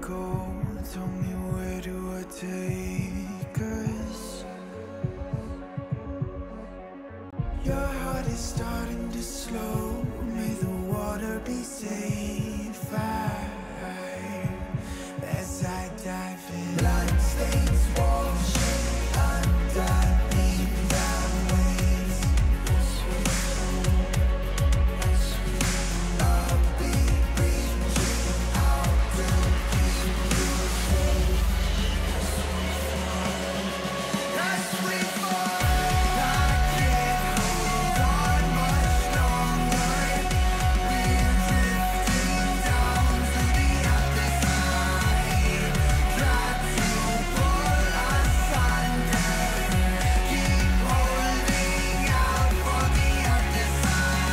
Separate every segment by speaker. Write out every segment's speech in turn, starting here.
Speaker 1: go? Tell me, where do I take us? Your heart is starting to slow. May the water be safe. As I dive in, bloodstains washing underneath the waves. A beat reaching out to keep you safe. As we fall, I can't hold on much longer. We're drifting down to the other side. Try to pull us under. Keep holding out for the other side.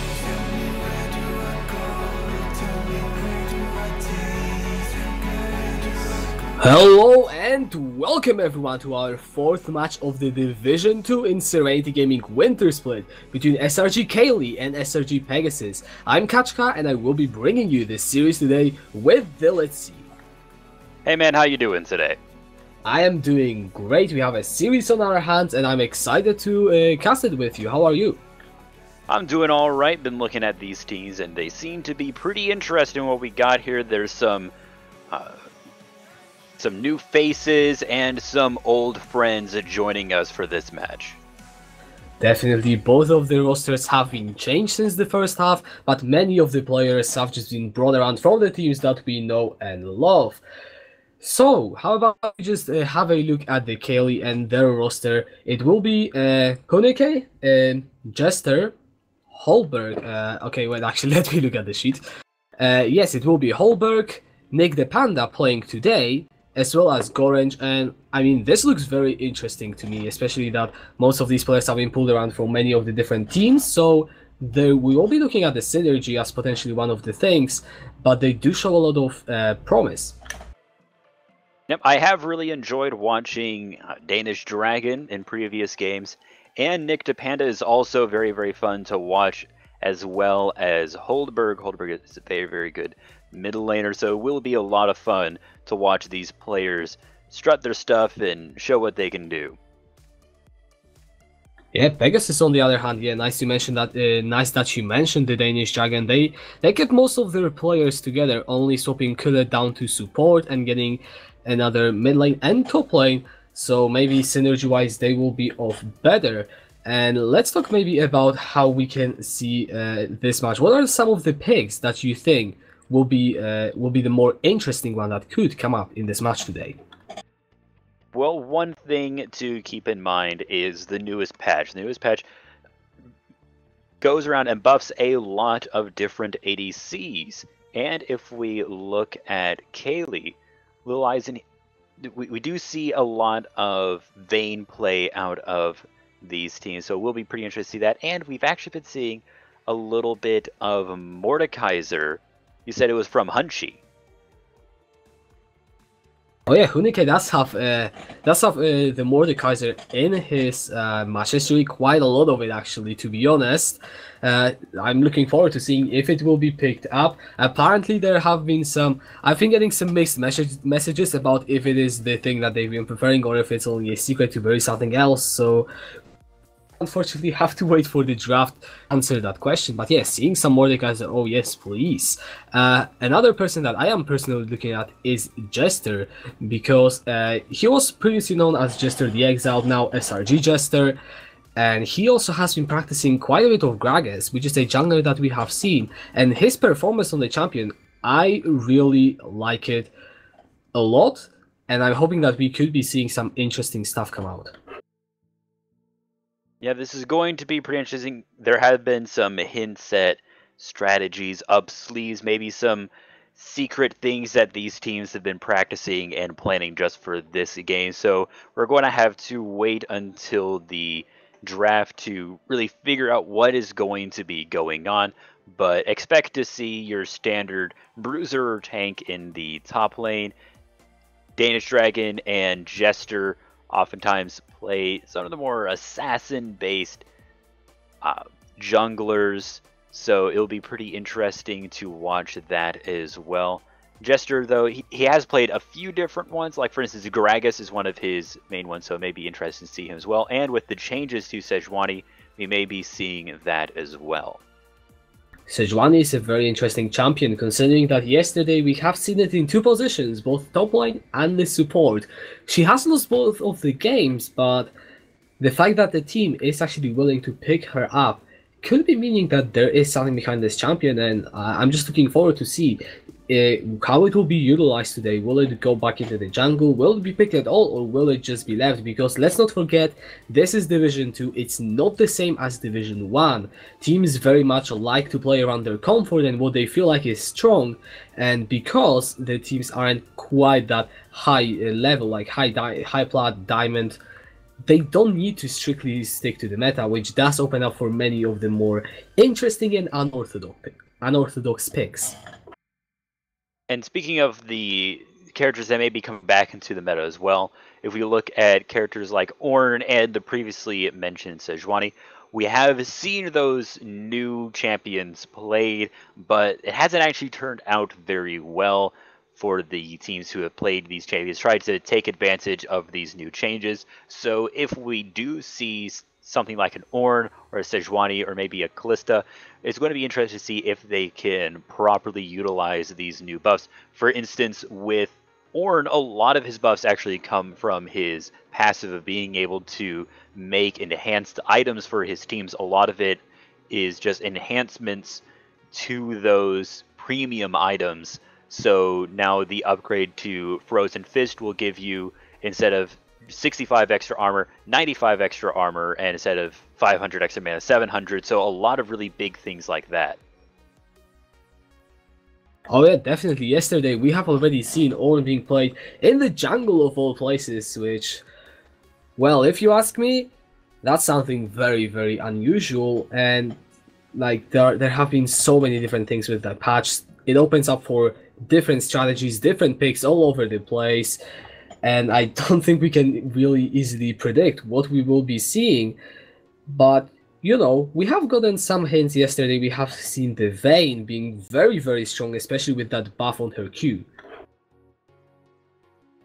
Speaker 1: Tell me, where do I go? Tell me, where do I take? Where do I go?
Speaker 2: Hello and welcome everyone to our fourth match of the Division 2 in Serenity Gaming Wintersplit between SRG Caeli and SRG Pegasus. I'm Kachka and I will be bringing you this series today with the Let's See.
Speaker 3: Hey man, how you doing today?
Speaker 2: I am doing great. We have a series on our hands and I'm excited to cast it with you. How are you?
Speaker 3: I'm doing alright, been looking at these teams and they seem to be pretty interesting what we got here. There's some new faces and some old friends joining us for this match.
Speaker 2: Definitely, both of the rosters have been changed since the first half, but many of the players have just been brought around from the teams that we know and love. So, how about we just have a look at the Caeli and their roster? It will be Huneke, Jester, Holberg. Okay, wait, actually, let me look at the sheet. Yes, it will be Holberg, Nick the Panda playing today, as well as Gorange, and I mean, this looks very interesting to me, especially that most of these players have been pulled around from many of the different teams, so we will be looking at the synergy as potentially one of the things, but they do show a lot of promise.
Speaker 3: Yep, I have really enjoyed watching Danish Dragon in previous games, and Nick the Panda is also very, very fun to watch, as well as Holberg. Holberg is a very, very good middle laner, so it will be a lot of fun to watch these players strut their stuff and show what they can do.
Speaker 2: Yeah, Pegasus on the other hand, yeah, nice to mention that. Nice that you mentioned the Danish Dragon. They kept most of their players together, only swapping Killer down to support and getting another mid lane and top lane. So maybe synergy-wise they will be off better. And let's talk maybe about how we can see this match. What are some of the picks that you think will be the more interesting one that could come up in this match today?
Speaker 3: Well, one thing to keep in mind is the newest patch. The newest patch goes around and buffs a lot of different ADCs. And if we look at Caeli, Lil Eisen, we do see a lot of Vayne play out of these teams, so we'll be pretty interested to see that. And we've actually been seeing a little bit of Mordekaiser. You said it was from Hunchy.
Speaker 2: Oh yeah, Huneke does have the Mordekaiser in his match history, quite a lot of it actually, to be honest. I'm looking forward to seeing if it will be picked up. Apparently there have been I've been getting some mixed messages about if it is the thing that they've been preferring or if it's only a secret to bury something else, so unfortunately have to wait for the draft to answer that question. But yes, seeing some Mordekaiser, oh yes, please. Another person that I am personally looking at is Jester, because he was previously known as Jester the Exiled, now SRG Jester, and he also has been practicing quite a bit of Gragas, which is a jungler that we have seen, and his performance on the champion, I really like it a lot, and I'm hoping that we could be seeing some interesting stuff come out.
Speaker 3: Yeah, this is going to be pretty interesting. There have been some hints at strategies up sleeves, maybe some secret things that these teams have been practicing and planning just for this game. So we're going to have to wait until the draft to really figure out what is going to be going on. But expect to see your standard bruiser or tank in the top lane. Danish Dragon and Jester oftentimes play some of the more assassin-based junglers, so it'll be pretty interesting to watch that as well. Jester, though, he has played a few different ones, like for instance, Gragas is one of his main ones, so it may be interesting to see him as well. And with the changes to Sejuani, we may be seeing that as well.
Speaker 2: Sejuani is a very interesting champion, considering that yesterday we have seen it in two positions, both top lane and the support. She has lost both of the games, but the fact that the team is actually willing to pick her up could be meaning that there is something behind this champion, and I'm just looking forward to see how it will be utilized today. Will it go back into the jungle? Will it be picked at all, or will it just be left? Because let's not forget, this is Division 2. It's not the same as Division 1. Teams very much like to play around their comfort and what they feel like is strong. And because the teams aren't quite that high level, like high plat, diamond, they don't need to strictly stick to the meta, which does open up for many of the more interesting and unorthodox picks.
Speaker 3: And speaking of the characters that may be coming back into the meta as well, if we look at characters like Ornn and the previously mentioned Sejuani, we have seen those new champions played, but it hasn't actually turned out very well for the teams who have played these champions, tried to take advantage of these new changes. So if we do see something like an Ornn or a Sejuani or maybe a Kalista, it's going to be interesting to see if they can properly utilize these new buffs. For instance, with Ornn, a lot of his buffs actually come from his passive of being able to make enhanced items for his teams. A lot of it is just enhancements to those premium items. So now the upgrade to Frozen Fist will give you, instead of 65 extra armor, 95 extra armor, and instead of 500 extra mana, 700. So a lot of really big things like that.
Speaker 2: Oh yeah, definitely. Yesterday we have already seen Ornn being played in the jungle of all places, which, well, if you ask me, that's something very, very unusual. And like there have been so many different things with that patch. It opens up for different strategies, different picks all over the place, and I don't think we can really easily predict what we will be seeing. But you know, we have gotten some hints yesterday. We have seen the Vayne being very, very strong, especially with that buff on her Q.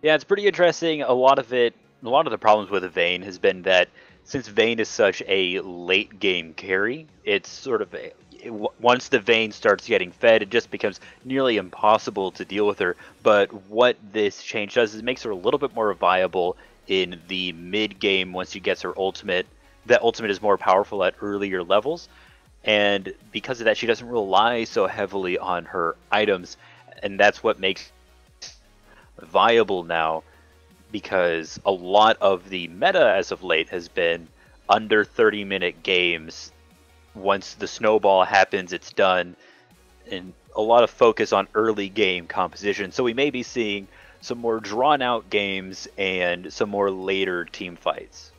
Speaker 3: Yeah, it's pretty interesting. A lot of the problems with the Vayne has been that since Vayne is such a late game carry, it's sort of once the Vayne starts getting fed, it just becomes nearly impossible to deal with her. But what this change does is it makes her a little bit more viable in the mid game once she gets her ultimate. That ultimate is more powerful at earlier levels, and because of that, she doesn't rely so heavily on her items, and that's what makes it viable now, because a lot of the meta as of late has been under 30-minute games. Once the snowball happens, it's done, and a lot of focus on early game composition. So we may be seeing some more drawn out games and some more later team fights.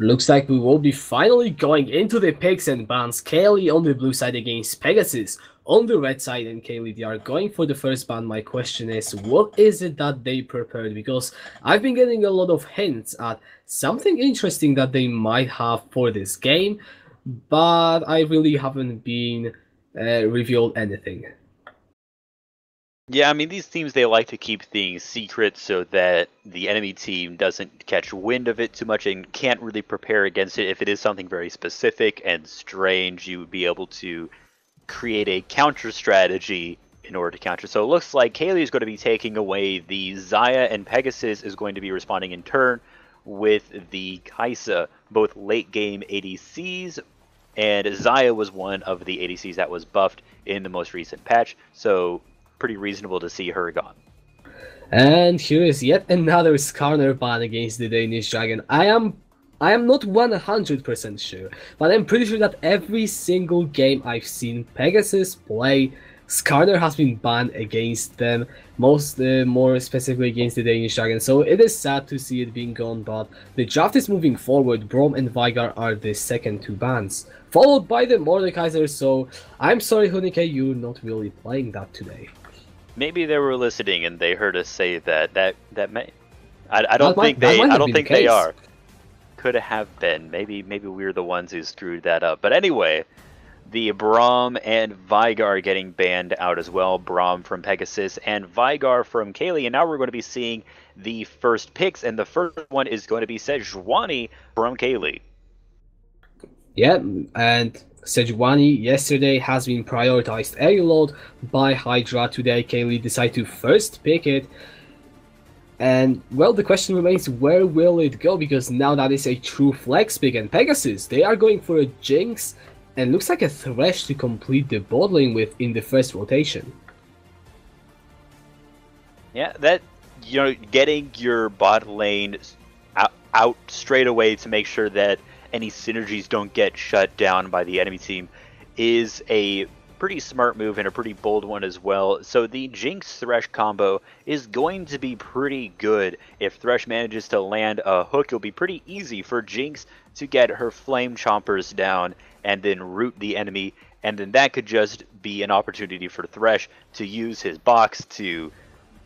Speaker 2: Looks like we will be finally going into the picks and bans. Caeli on the blue side against Pegasus on the red side, and Caeli, they are going for the first ban. My question is, what is it that they prepared? Because I've been getting a lot of hints at something interesting that they might have for this game, but I really haven't been revealed anything.
Speaker 3: Yeah, I mean, these teams, they like to keep things secret so that the enemy team doesn't catch wind of it too much and can't really prepare against it. If it is something very specific and strange, you would be able to create a counter strategy in order to counter. So it looks like Caeli is going to be taking away the Xayah, and Pegasus is going to be responding in turn with the Kai'Sa, both late game ADCs, and Xayah was one of the ADCs that was buffed in the most recent patch. So pretty reasonable to see her gone.
Speaker 2: And here is yet another Skarner ban against the Danish Dragon. I am not 100% sure, but I'm pretty sure that every single game I've seen Pegasus play Skarner has been banned against them, more specifically against the Danish Dragon, so it is sad to see it being gone, but the draft is moving forward. Braum and Veigar are the second two bans, followed by the Mordekaiser, so I'm sorry Hunike, you're not really playing that today.
Speaker 3: Maybe they were listening and they heard us say that may... I don't think they are. Could have been. Maybe we're the ones who screwed that up. But anyway, the Braum and Veigar getting banned out as well. Braum from Pegasus and Veigar from Caeli. And now we're going to be seeing the first picks. And the first one is going to be Sejuani from Caeli.
Speaker 2: Yeah, and Sejuani yesterday has been prioritized a lot by Hydra. Today, Caeli decided to first pick it. And, well, the question remains, where will it go? Because now that is a true flex pick. And Pegasus, they are going for a Jinx. And looks like a Thresh to complete the bot lane with in the first rotation.
Speaker 3: Yeah, that, you know, getting your bot lane out straight away to make sure that any synergies don't get shut down by the enemy team is a pretty smart move and a pretty bold one as well. So the Jinx Thresh combo is going to be pretty good. If Thresh manages to land a hook, it'll be pretty easy for Jinx to get her Flame Chompers down and then root the enemy, and then that could just be an opportunity for Thresh to use his box to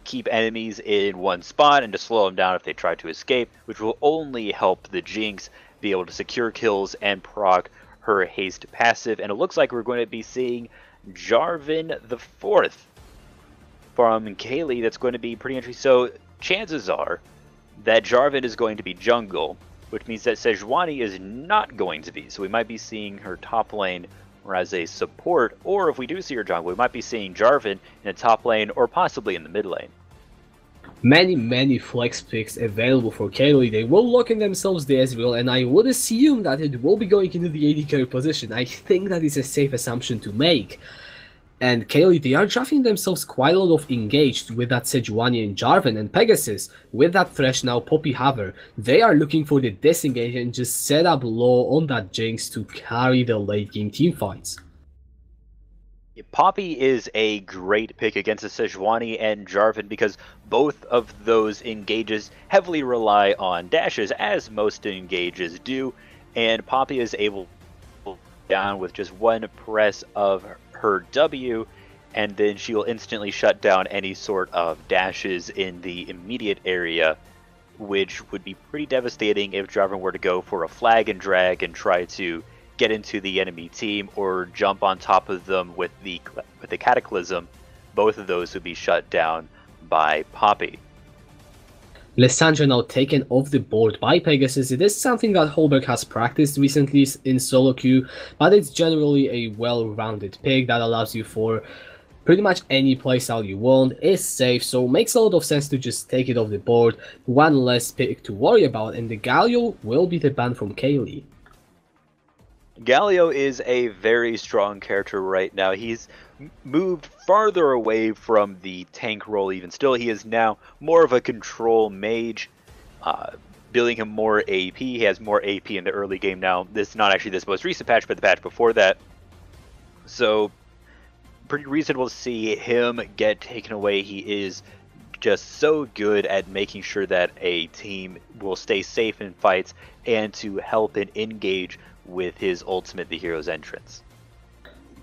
Speaker 3: keep enemies in one spot and to slow them down if they try to escape, which will only help the Jinx be able to secure kills and proc her haste passive. And it looks like we're going to be seeing Jarvan the Fourth from Caeli. That's going to be pretty interesting. So chances are that Jarvan is going to be jungle, which means that Sejuani is not going to be. So we might be seeing her top lane or as a support, or if we do see her jungle, we might be seeing Jarvan in the top lane or possibly in the mid lane.
Speaker 2: Many flex picks available for Caeli. They will lock in themselves the Ezreal, and I would assume that it will be going into the AD carry position. I think that is a safe assumption to make. And Caeli, they are drafting themselves quite a lot of engaged with that Sejuani and Jarvan, and Pegasus with that Thresh now Poppy Haver. They are looking for the disengage and just set up low on that Jinx to carry the late game teamfights.
Speaker 3: Poppy is a great pick against the Sejuani and Jarvan because both of those engages heavily rely on dashes, as most engages do, and Poppy is able to down with just one press of her W, and then she will instantly shut down any sort of dashes in the immediate area, which would be pretty devastating if Jarvan were to go for a flag and drag and try to get into the enemy team or jump on top of them with the Cataclysm. Both of those would be shut down by Poppy.
Speaker 2: Lissandra now taken off the board by Pegasus. It is something that Holberg has practiced recently in solo queue, but it's generally a well-rounded pick that allows you for pretty much any playstyle you want, is safe, so makes a lot of sense to just take it off the board. One less pick to worry about, and the Galio will be the ban from Caeli.
Speaker 3: Galio is a very strong character right now. He's moved farther away from the tank role even still. He is now more of a control mage, building him more AP. He has more AP in the early game now. This is not actually this most recent patch, but the patch before that. So pretty reasonable to see him get taken away. He is just so good at making sure that a team will stay safe in fights and to help and engage with his ultimate, the Hero's Entrance.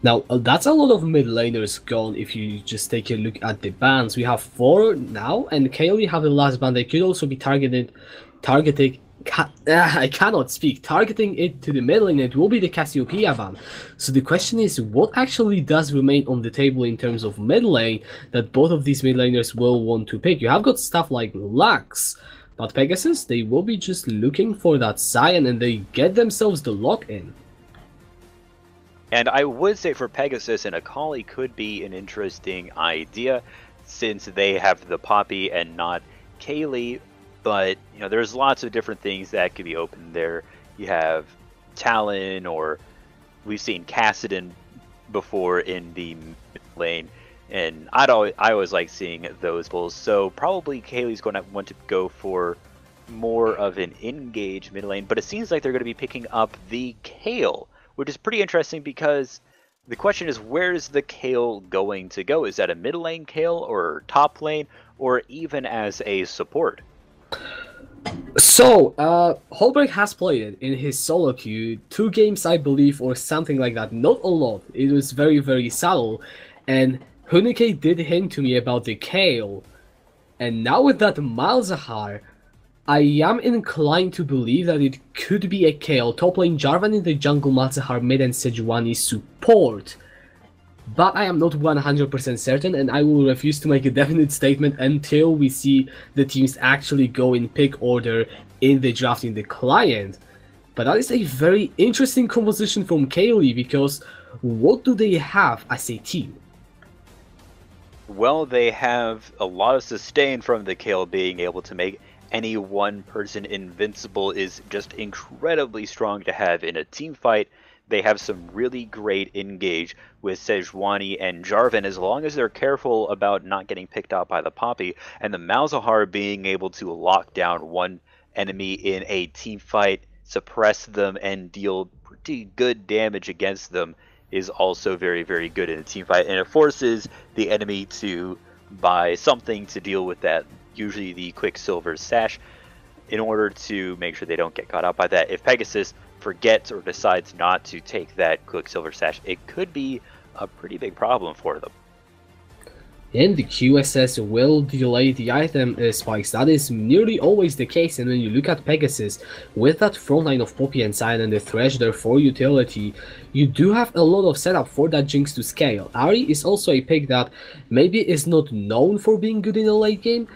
Speaker 2: Now, that's a lot of mid laners gone if you just take a look at the bans. We have 4 now, and Caeli have the last ban. They could also be targeting I cannot speak. Targeting it to the mid lane, it will be the Cassiopeia ban. So the question is, what actually does remain on the table in terms of mid lane that both of these mid laners will want to pick? You have got stuff like Lux, but Pegasus, they will be just looking for that Sion, and they get themselves the lock-in.
Speaker 3: And I would say for Pegasus, an Akali could be an interesting idea, since they have the Poppy and not Caeli. But, you know, there's lots of different things that could be open there. You have Talon, or we've seen Kassadin before in the mid lane. And I always like seeing those bulls. So probably Caeli's going to want to go for more of an engage mid lane. But it seems like they're going to be picking up the Kayle, which is pretty interesting because The question is, where is the Caeli going to go? Is that a mid lane Caeli or top lane, or even as a support?
Speaker 2: So, Holberg has played it in his solo queue, 2 games I believe, or something like that. Not a lot. It was very, very subtle. And Hunike did hint to me about the Caeli. And now with that Malzahar, I am inclined to believe that it could be a Caeli top lane Jarvan in the jungle, Malzahar mid, and Sejuani support. But I am not 100% certain, and I will refuse to make a definite statement until we see the teams actually go in pick order in the draft in the client. But that is a very interesting composition from Caeli, because what do they have as a team?
Speaker 3: Well, they have a lot of sustain from the Caeli. Being able to make any one person invincible is just incredibly strong to have in a team fight. They have some really great engage with Sejuani and Jarvan, as long as they're careful about not getting picked out by the Poppy. And the Malzahar being able to lock down one enemy in a team fight, suppress them, and deal pretty good damage against them is also very, very good in a team fight. And it forces the enemy to buy something to deal with that, usually the Quicksilver Sash, in order to make sure they don't get caught out by that. If Pegasus forgets or decides not to take that Quicksilver Sash, it could be a pretty big problem for them.
Speaker 2: And the QSS will delay the item spikes. That is nearly always the case, and when you look at Pegasus, with that front line of Poppy and Sion and the Thresh there for utility, you do have a lot of setup for that Jinx to scale. Ahri is also a pick that maybe is not known for being good in the late game.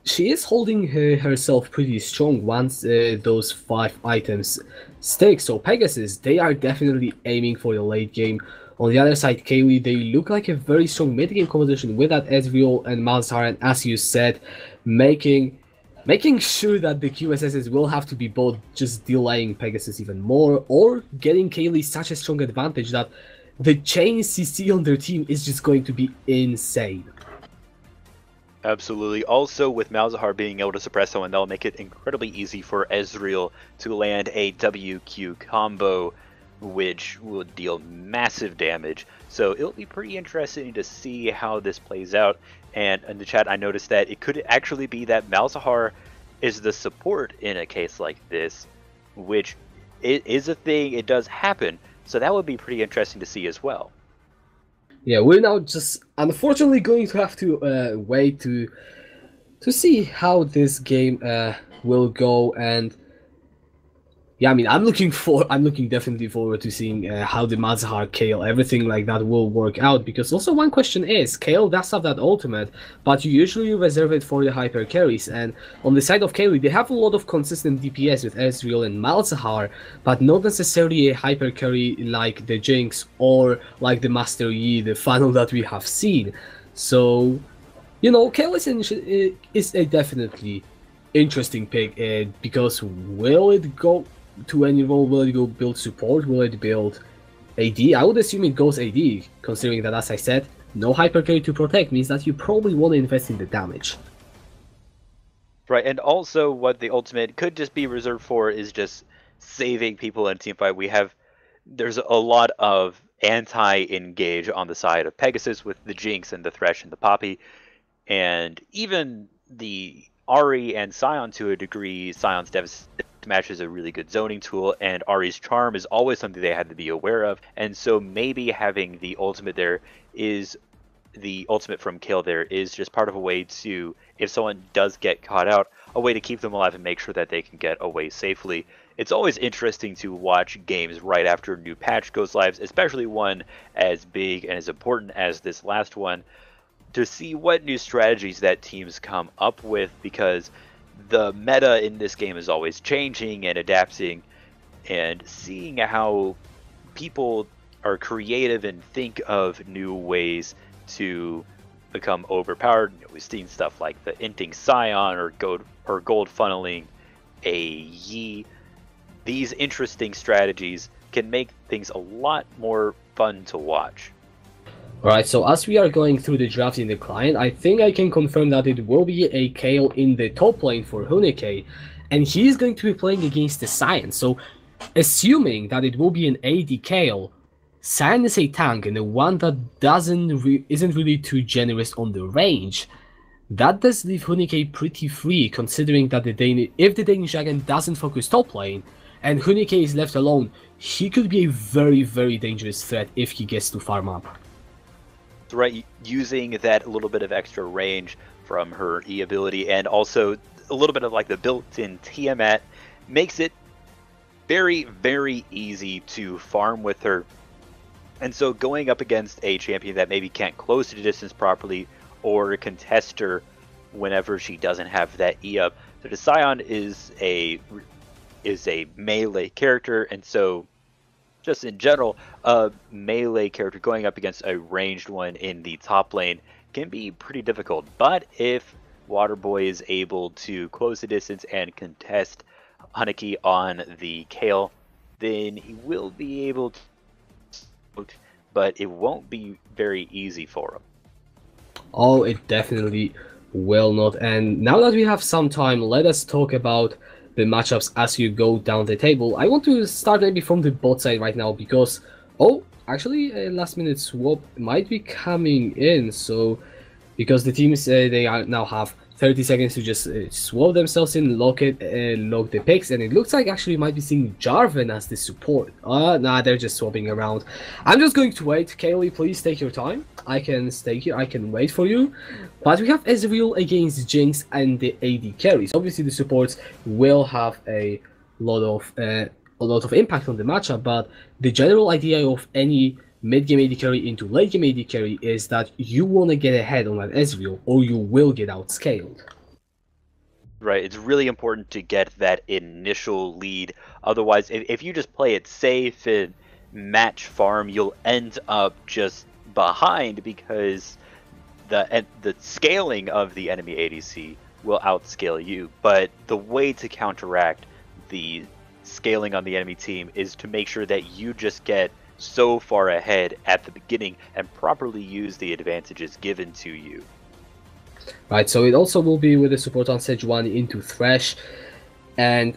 Speaker 2: She is holding herself pretty strong once those 5 items stick, so Pegasus, they are definitely aiming for the late game. On the other side, Caeli, they look like a very strong mid-game composition with that Ezreal and Malzahar, and as you said, making sure that the QSSs will have to be both just delaying Pegasus even more, or getting Caeli such a strong advantage that the chain CC on their team is just going to be insane.
Speaker 3: Absolutely. Also, with Malzahar being able to suppress someone, that'll make it incredibly easy for Ezreal to land a WQ combo, which will deal massive damage. So it'll be pretty interesting to see how this plays out. And in the chat, I noticed that it could actually be that Malzahar is the support in a case like this, which is a thing. It does happen. So that would be pretty interesting to see as well.
Speaker 2: Yeah, we're now just unfortunately going to have to wait to see how this game will go. And yeah, I mean, I'm looking definitely forward to seeing how the Malzahar, Caeli, everything like that will work out. Because also one question is, Caeli does have that ultimate, but you usually reserve it for the hyper carries. And on the side of Caeli, they have a lot of consistent DPS with Ezreal and Malzahar, but not necessarily a hyper carry like the Jinx or like the Master Yi, the funnel that we have seen. So, you know, Caeli is a definitely interesting pick, because will it go to any role? Will it go build support? Will it build AD? I would assume it goes AD, considering that, as I said, no hypercarry to protect means that you probably want to invest in the damage.
Speaker 3: Right, and also what the ultimate could just be reserved for is just saving people in a team fight. There's a lot of anti-engage on the side of Pegasus with the Jinx and the Thresh and the Poppy, and even the Ahri and Sion to a degree. Sion's Deathmatch is a really good zoning tool, and Ahri's Charm is always something they had to be aware of. And so maybe having the ultimate there is the ultimate from Caeli there is just part of a way to, if someone does get caught out, a way to keep them alive and make sure that they can get away safely. It's always interesting to watch games right after a new patch goes live, especially one as big and as important as this last one, to see what new strategies that teams come up with, because the meta in this game is always changing and adapting, and seeing how people are creative and think of new ways to become overpowered. We've seen stuff like the inting Sion or gold funneling a Yi. These interesting strategies can make things a lot more fun to watch.
Speaker 2: Alright, so as we are going through the draft in the client, I think I can confirm that it will be a Caeli in the top lane for Hunike, and he is going to be playing against the Sion. So, assuming that it will be an AD Caeli, Cyan is a tank and the one that isn't really too generous on the range. That does leave Hunike pretty free, considering that if the Danish Dragon doesn't focus top lane, and Hunike is left alone, he could be a very, very dangerous threat if he gets to farm up.
Speaker 3: Right, using that little bit of extra range from her E ability and also a little bit of like the built-in Tiamat makes it very, very easy to farm with her. And so going up against a champion that maybe can't close to the distance properly or contest her whenever she doesn't have that E up. So the Scion is a melee character, and so just in general, a melee character going up against a ranged one in the top lane can be pretty difficult. But if Waterboy is able to close the distance and contest Hunike on the Caeli, then he will be able to, but it won't be very easy for him.
Speaker 2: Oh, it definitely will not. And now that we have some time, let us talk about the matchups as you go down the table. I want to start maybe from the bot side right now because, oh, actually a last minute swap might be coming in. So, because the teams, now have 30 seconds to just swap themselves in, lock the picks, and it looks like actually we might be seeing Jarvan as the support. Nah, they're just swapping around. I'm just going to wait. Caeli, please take your time. I can stay here, I can wait for you. But we have Ezreal against Jinx and the AD carries. Obviously the supports will have a lot of impact on the matchup, but the general idea of any mid-game AD carry into late-game AD carry is that you want to get ahead on that Ezreal or you will get outscaled.
Speaker 3: Right, it's really important to get that initial lead. Otherwise, if you just play it safe and match farm, you'll end up just behind because the scaling of the enemy ADC will outscale you. But the way to counteract the scaling on the enemy team is to make sure that you just get so far ahead at the beginning and properly use the advantages given to you.
Speaker 2: Right, so it also will be with the support on Sejuani into Thresh, and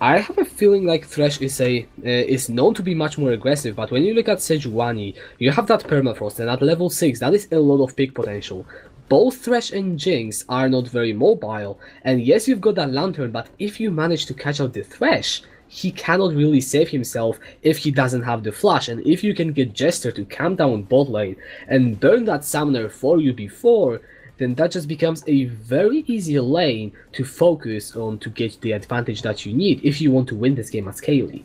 Speaker 2: I have a feeling like Thresh is known to be much more aggressive, but when you look at Sejuani, you have that permafrost, and at level 6 that is a lot of pick potential. Both Thresh and Jinx are not very mobile, and yes, you've got that Lantern, but if you manage to catch out the Thresh, he cannot really save himself if he doesn't have the flash, and if you can get Jester to camp down bot lane and burn that summoner for you before, then that just becomes a very easy lane to focus on to get the advantage that you need if you want to win this game as Caeli.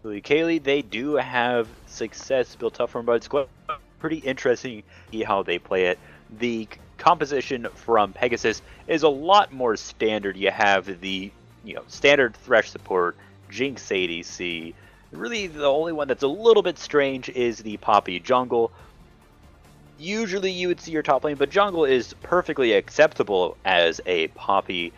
Speaker 3: Caeli, they do have success built up from, but it's quite pretty interesting to see how they play it. The composition from Pegasus is a lot more standard. You have the standard Thresh support, Jinx ADC. Really, the only one that's a little bit strange is the Poppy jungle. Usually you would see your top lane, but jungle is perfectly acceptable as a Poppy,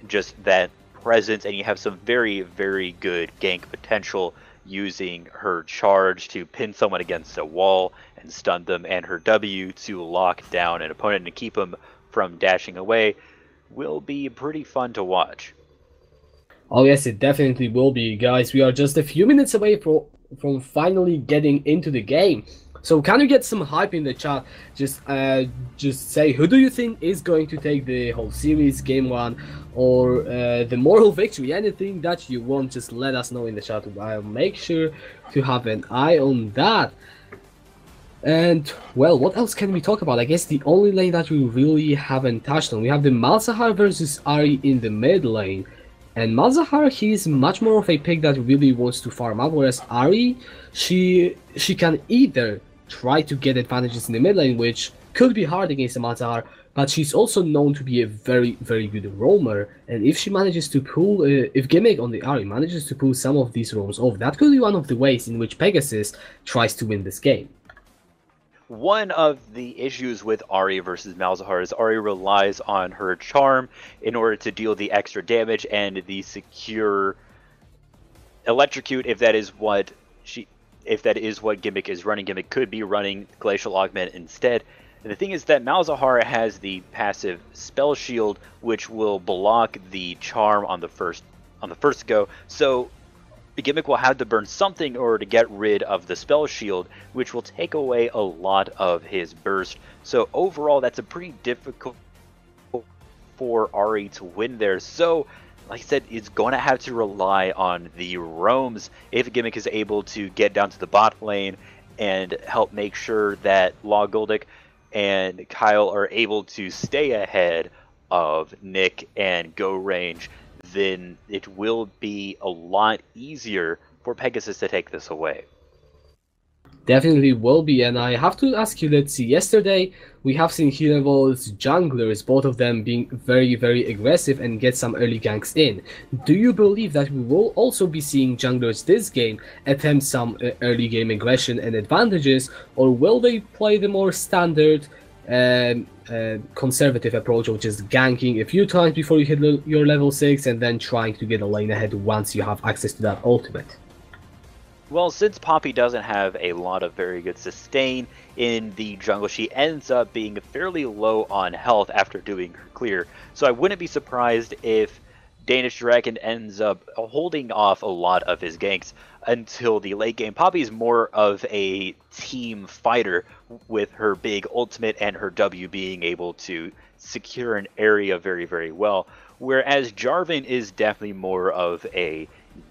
Speaker 3: just that presence, and you have some very, very good gank potential using her charge to pin someone against a wall and stun them, and her W to lock down an opponent and keep them from dashing away will be pretty fun to watch.
Speaker 2: Oh yes, it definitely will be, guys. We are just a few minutes away from finally getting into the game. So can you get some hype in the chat? Just say, who do you think is going to take the whole series, game 1, or the moral victory? Anything that you want, just let us know in the chat. I'll make sure to have an eye on that. And, well, what else can we talk about? I guess the only lane that we really haven't touched on, we have the Malzahar versus Ahri in the mid lane. And Malzahar, he's much more of a pick that really wants to farm up, whereas Ahri, she can either try to get advantages in the mid lane, which could be hard against the Malzahar, but she's also known to be a very, very good roamer, and if she manages to pull, if Gimmick on the Ahri manages to pull some of these roams off, that could be one of the ways in which Pegasus tries to win this game.
Speaker 3: One of the issues with Ahri versus Malzahar is Ahri relies on her charm in order to deal the extra damage and the secure electrocute if that is what Gimmick is running. Gimmick could be running Glacial Augment instead. And the thing is that Malzahar has the passive Spell Shield, which will block the charm on the first go. So Gimmick will have to burn something in order to get rid of the spell shield, which will take away a lot of his burst. So overall, that's a pretty difficult for Ari to win there. So, like I said, it's going to have to rely on the roams if Gimmick is able to get down to the bot lane and help make sure that Law Goldic and Kyle are able to stay ahead of Nick and Go Range. Then it will be a lot easier for Pegasus to take this away.
Speaker 2: Definitely will be, and I have to ask you, let's see, yesterday we have seen Heroes junglers, both of them being very, very aggressive and get some early ganks in. Do you believe that we will also be seeing junglers this game attempt some early game aggression and advantages, or will they play the more standard conservative approach of just ganking a few times before you hit your level 6 and then trying to get a lane ahead once you have access to that ultimate?
Speaker 3: Well, since Poppy doesn't have a lot of very good sustain in the jungle, she ends up being fairly low on health after doing her clear. So I wouldn't be surprised if Danish Dragon ends up holding off a lot of his ganks until the late game. Poppy is more of a team fighter with her big ultimate and her W being able to secure an area very, very well. Whereas Jarvan is definitely more of a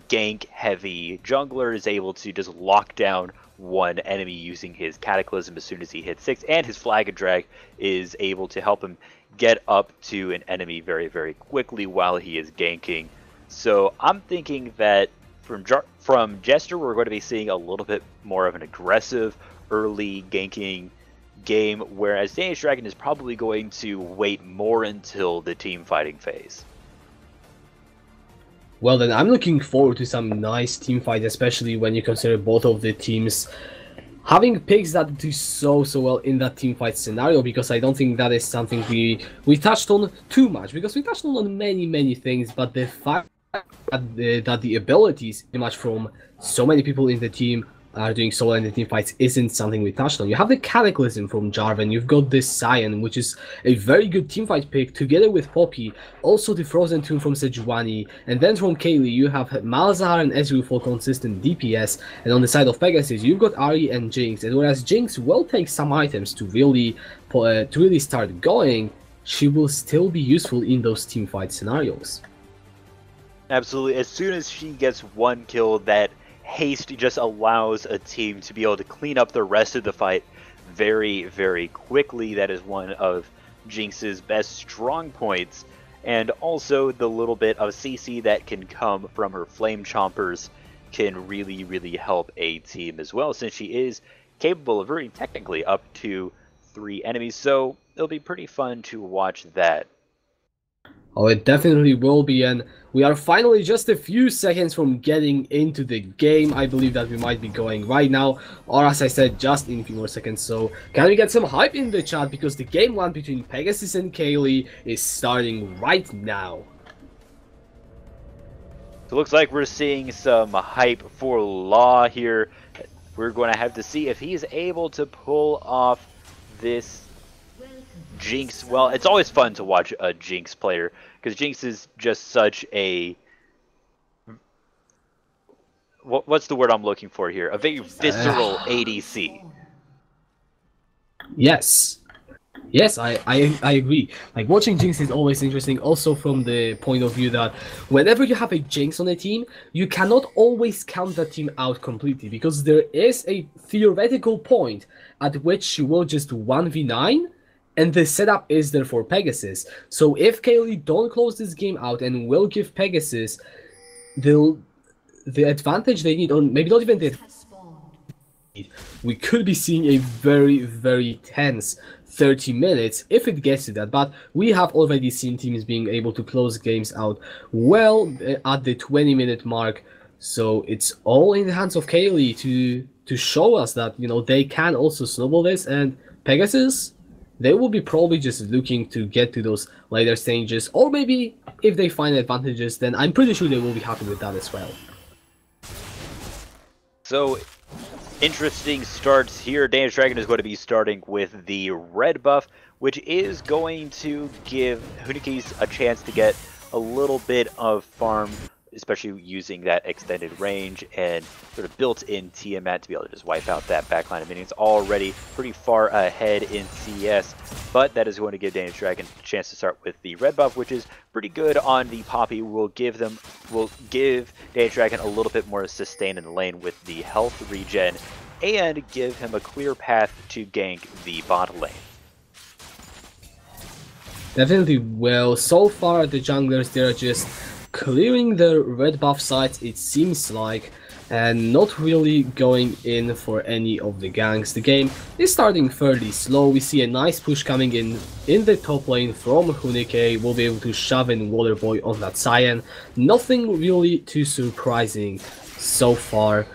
Speaker 3: gank heavy jungler, is able to just lock down one enemy using his Cataclysm as soon as he hits 6, and his Flag and Drag is able to help him get up to an enemy very, very quickly while he is ganking. So I'm thinking that from Jester, we're going to be seeing a little bit more of an aggressive early ganking game, whereas Danish Dragon is probably going to wait more until the team fighting phase.
Speaker 2: Well then, I'm looking forward to some nice team fights, especially when you consider both of the teams having picks that do so well in that team fight scenario, because I don't think that is something we touched on too much, because we touched on many things, but the fact that the abilities pretty much from so many people in the team are doing solo and the team fights isn't something we touched on. You have the Cataclysm from Jarvan, you've got this Sion, which is a very good teamfight pick, together with Poppy, also the Frozen Tomb from Sejuani, and then from Caeli you have Malzahar and Ezreal for consistent DPS, and on the side of Pegasus you've got Ahri and Jinx, and whereas Jinx will take some items to really start going, she will still be useful in those teamfight scenarios.
Speaker 3: Absolutely, as soon as she gets one kill, that haste just allows a team to be able to clean up the rest of the fight very, very quickly. That is one of Jinx's best strong points, and also the little bit of CC that can come from her Flame Chompers can really help a team as well, since she is capable of hurting technically up to 3 enemies, so it'll be pretty fun to watch that.
Speaker 2: Oh, it definitely will be, and we are finally just a few seconds from getting into the game. I believe that we might be going right now, or as I said, just in a few more seconds. So can we get some hype in the chat, because the game 1 between Pegasus and Caeli is starting right now.
Speaker 3: So it looks like we're seeing some hype for Law here. We're going to have to see if he's able to pull off this Jinx. Well, it's always fun to watch a Jinx player, because Jinx is just such a... What's the word I'm looking for here? A very visceral ADC.
Speaker 2: Yes. Yes, I agree. Like, watching Jinx is always interesting, also from the point of view that whenever you have a Jinx on a team, you cannot always count that team out completely, because there is a theoretical point at which she will just 1v9, and the setup is there for Pegasus. So if Caeli don't close this game out and will give Pegasus the advantage they need, or maybe not even the advantage, we could be seeing a very tense 30 minutes if it gets to that. But we have already seen teams being able to close games out well at the 20-minute mark. So it's all in the hands of Caeli to show us that, you know, they can also snowball this, and Pegasus, they will be probably just looking to get to those later stages, or maybe if they find advantages, then I'm pretty sure they will be happy with that as well.
Speaker 3: So, interesting starts here. Danish Dragon is going to be starting with the red buff, which is going to give Hunikis a chance to get a little bit of farm especially using that extended range and sort of built-in Tiamat to be able to just wipe out that backline of minions. Already pretty far ahead in CS, but that is going to give Danish Dragon a chance to start with the red buff, which is pretty good on the Poppy. Will give Danish Dragon a little bit more sustain in the lane with the health regen, and give him a clear path to gank the bot lane.
Speaker 2: Definitely. Well, so far the junglers, they're just clearing the red buff sites, it seems like, and not really going in for any of the ganks. The game is starting fairly slow. We see a nice push coming in the top lane from Hunike. Will be able to shove in Waterboy on that Cyan. Nothing really too surprising so far,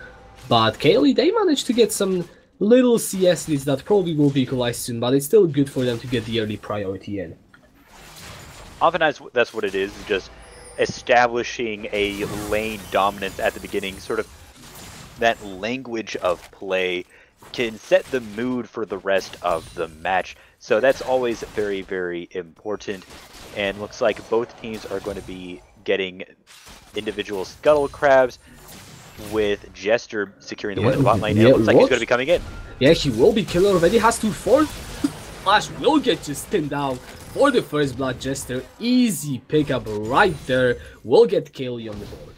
Speaker 2: but Caeli, they managed to get some little CS leads that probably will be equalized soon, but it's still good for them to get the early priority in.
Speaker 3: Often that's what it is, just establishing a lane dominance at the beginning. Sort of that language of play can set the mood for the rest of the match. So that's always very, very important. And looks like both teams are going to be getting individual scuttle crabs, with Jester securing the win in the bot lane. And it looks like he's going to be coming in.
Speaker 2: Yeah, he will be killed already. Has to force. Flash will get just pinned down for the first blood. Jester, easy pickup right there, will get Caeli on the board.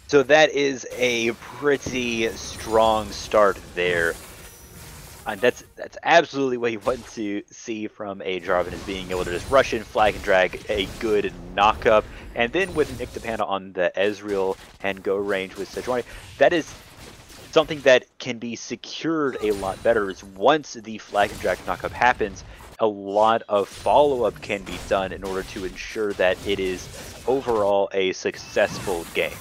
Speaker 3: So that is a pretty strong start there. And that's absolutely what you want to see from a Jarvan, is being able to just rush in, flag and drag a good knockup. And then with Nick DePanda on the Ezreal and go range with Sejuani, that is something that can be secured a lot better. Is once the flag and drag knockup happens, a lot of follow-up can be done in order to ensure that it is overall a successful gank.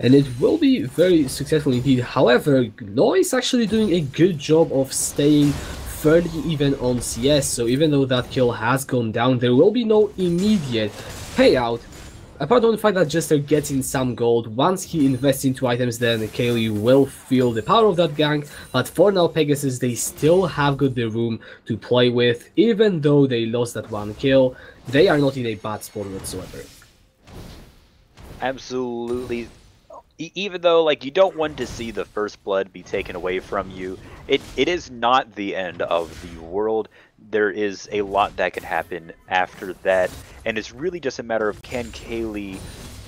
Speaker 2: And it will be very successful indeed. However, Noah is actually doing a good job of staying fairly even on CS, so even though that kill has gone down, there will be no immediate payout. Apart from the fact that Jester gets in some gold, once he invests into items, then Caeli will feel the power of that gank. But for now, Pegasus, they still have got the room to play with. Even though they lost that one kill, they are not in a bad spot whatsoever.
Speaker 3: Absolutely. Even though, like, you don't want to see the first blood be taken away from you, it is not the end of the world. There is a lot that can happen after that, and it's really just a matter of, can Caeli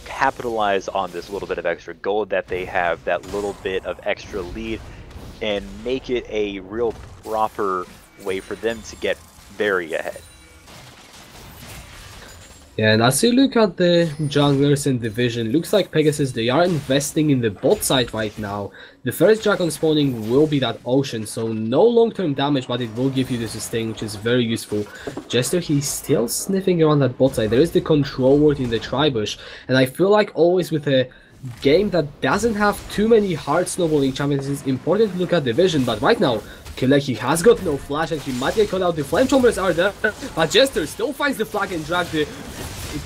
Speaker 3: capitalize on this little bit of extra gold that they have, that little bit of extra lead, and make it a real proper way for them to get very ahead.
Speaker 2: Yeah, and as you look at the junglers in division, looks like Pegasus, they are investing in the bot side right now. The first dragon spawning will be that ocean, so no long-term damage, but it will give you the sustain, which is very useful. Jester, he's still sniffing around that bot side. There is the control ward in the tri-bush, and I feel like always with a game that doesn't have too many hard snowballing champions, it's important to look at division, but right now, Caeli has got no flash and he might get caught out. The flame chompers are there, but Jester still finds the flag and drag. The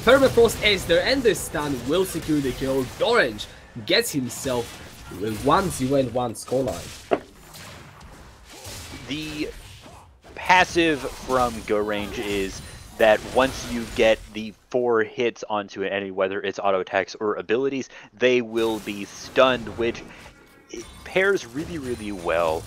Speaker 2: permafrost is there, and the stun will secure the kill. Orange gets himself 1-0 and 1 scoreline.
Speaker 3: The passive from Go Range is that once you get the 4 hits onto an enemy, whether it's auto attacks or abilities, they will be stunned, which it pairs really, really well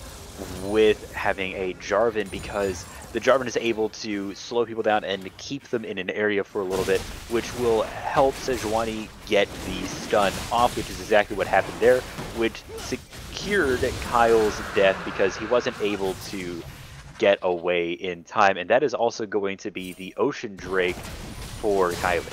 Speaker 3: with having a Jarvan, because the Jarvan is able to slow people down and keep them in an area for a little bit, which will help Sejuani get the stun off, which is exactly what happened there, which secured Kyle's death because he wasn't able to get away in time. And that is also going to be the Ocean Drake for Caeli.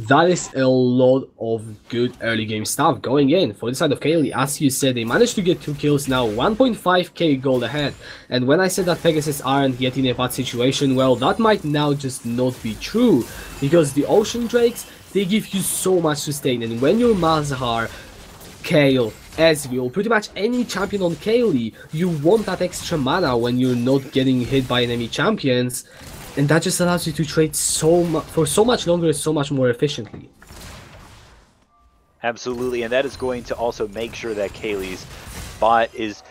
Speaker 2: That is a lot of good early game stuff going in for the side of Caeli. As you said, they managed to get 2 kills now, 1.5k gold ahead. And when I said that Pegasus aren't yet in a bad situation, well, that might now just not be true. Because the Ocean Drakes, they give you so much sustain. And when you're Malzahar, Kayle, Ezreal, pretty much any champion on Caeli, you want that extra mana when you're not getting hit by enemy champions. And that just allows you to trade for so much longer, so much more efficiently.
Speaker 3: Absolutely, and that is going to also make sure that Caeli's bot is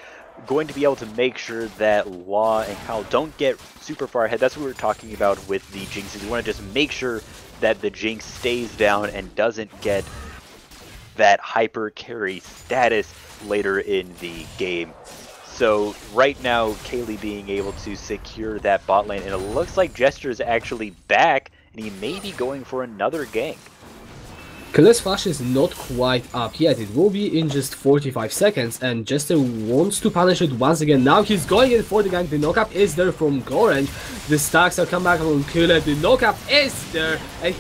Speaker 3: going to be able to make sure that Law and Kyle don't get super far ahead. That's what we were talking about with the Jinx. You want to just make sure that the Jinx stays down and doesn't get that hyper carry status later in the game. So right now, Caeli being able to secure that bot lane, and it looks like Jester is actually back, and he may be going for another gank.
Speaker 2: Killer's flash is not quite up yet, it will be in just 45 seconds, and Jester wants to punish it once again. Now he's going in for the gank, the knockup is there from Gorange, the stacks are come back on Killer, the knockup is there, and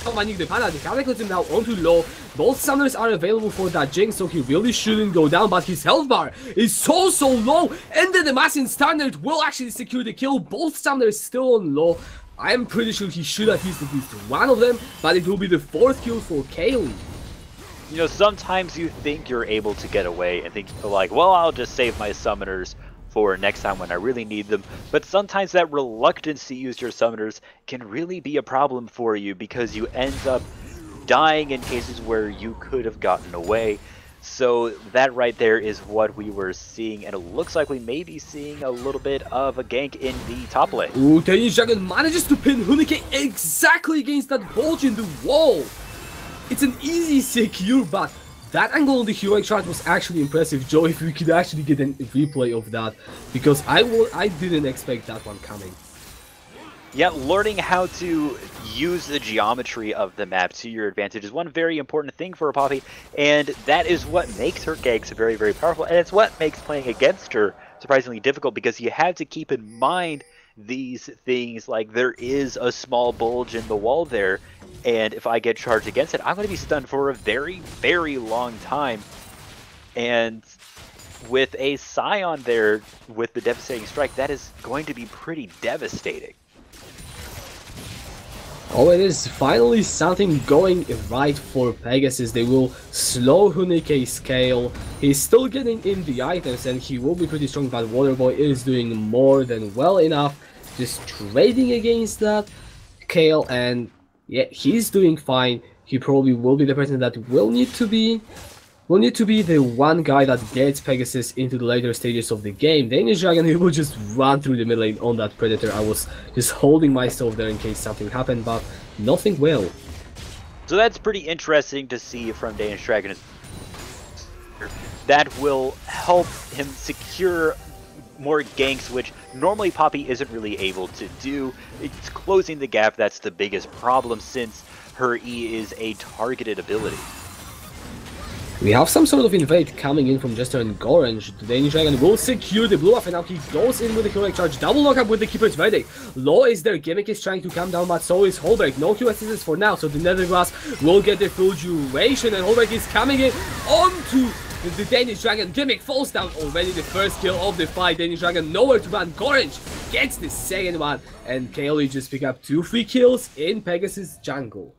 Speaker 2: combining the Panda, the Cataclysm now onto low. Both summoners are available for that Jinx, so he really shouldn't go down, but his health bar is so low, and then the Massive Standard will actually secure the kill. Both summoners still on low. I'm pretty sure he should have hit at least one of them, but it will be the 4th kill for Caeli.
Speaker 3: You know, sometimes you think you're able to get away and think like, well, I'll just save my summoners for next time when I really need them. But sometimes that reluctance to use your summoners can really be a problem for you, because you end up dying in cases where you could have gotten away. So that right there is what we were seeing, and it looks like we may be seeing a little bit of a gank in the top lane.
Speaker 2: Ooh, Danish Dragon manages to pin Hunike exactly against that bulge in the wall. It's an easy secure, but that angle on the heroic charge was actually impressive. Joe, if we could actually get a replay of that, because I didn't expect that one coming.
Speaker 3: Yeah, learning how to use the geometry of the map to your advantage is one very important thing for a Poppy, and that is what makes her ganks very powerful, and it's what makes playing against her surprisingly difficult, because you have to keep in mind these things, like there is a small bulge in the wall there, and if I get charged against it, I'm going to be stunned for a very long time. And with a Scion there with the devastating strike, that is going to be pretty devastating.
Speaker 2: Oh, it is finally something going right for Pegasus. They will slow Hunike's scale. He's still getting in the items and he will be pretty strong, but Waterboy is doing more than well enough. Just trading against that Caeli, and yeah, he's doing fine. He probably will be the person that will need to be the one guy that gets Pegasus into the later stages of the game. Danish Dragon, he will just run through the mid lane on that Predator. I was just holding myself there in case something happened, but nothing will.
Speaker 3: So that's pretty interesting to see from Danish Dragon. That will help him secure more ganks, which normally Poppy isn't really able to do. It's closing the gap that's the biggest problem, since her E is a targeted ability.
Speaker 2: We have some sort of invade coming in from Jester and Gorange. The Danish Dragon will secure the blue buff, and now he goes in with the heroic charge. Double lockup with the Keeper's Verdict. Law is there, Gimmick is trying to come down, but so is Holberg. No Q assists for now, so the Netherglass will get the full duration, and Holberg is coming in onto the Danish Dragon. Gimmick falls down already, the first kill of the fight. Danish Dragon nowhere to run. Gorange gets the second one, and Caeli just pick up 2 free kills in Pegasus jungle.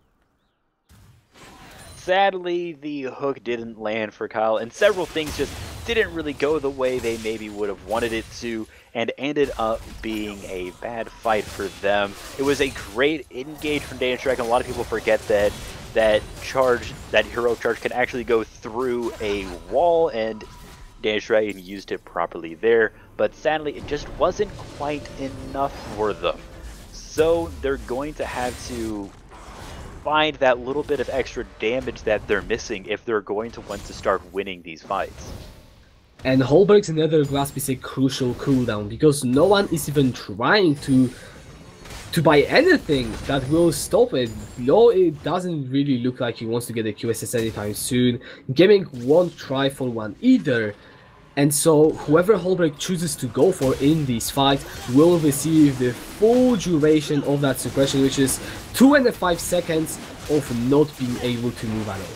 Speaker 3: Sadly, the hook didn't land for Kyle, and several things just didn't really go the way they maybe would have wanted it to, and ended up being a bad fight for them. It was a great engage from Danish Dragon. A lot of people forget that that hero charge can actually go through a wall, and Danish Dragon used it properly there, but sadly it just wasn't quite enough for them. So they're going to have to find that little bit of extra damage that they're missing if they're going to want to start winning these fights.
Speaker 2: And Holberg's Nethergrasp is a crucial cooldown, because no one is even trying to buy anything that will stop it. No, it doesn't really look like he wants to get a QSS anytime soon. Gaming won't try for one either. And so whoever Holberg chooses to go for in these fights will receive the full duration of that suppression, which is 2.5 seconds of not being able to move at all.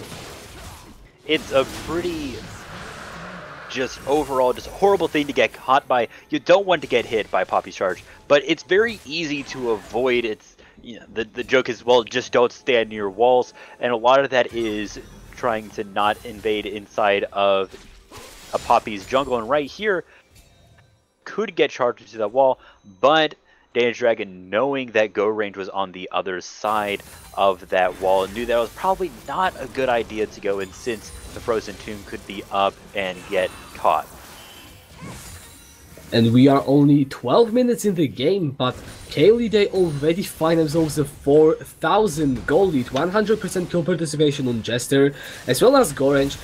Speaker 3: It's a pretty overall horrible thing to get caught by. You don't want to get hit by Poppy's charge, but it's very easy to avoid. It's, you know, the joke is, well, just don't stand near walls, and a lot of that is trying to not invade inside of a Poppy's jungle, and right here could get charged into that wall, but Danish Dragon, knowing that Go range was on the other side of that wall, knew that it was probably not a good idea to go in, since the Frozen Tomb could be up and get caught.
Speaker 2: And we are only 12 minutes in the game, but Caeli, they already find themselves a 4,000 gold lead, 100% kill participation on Jester, as well as Gorange.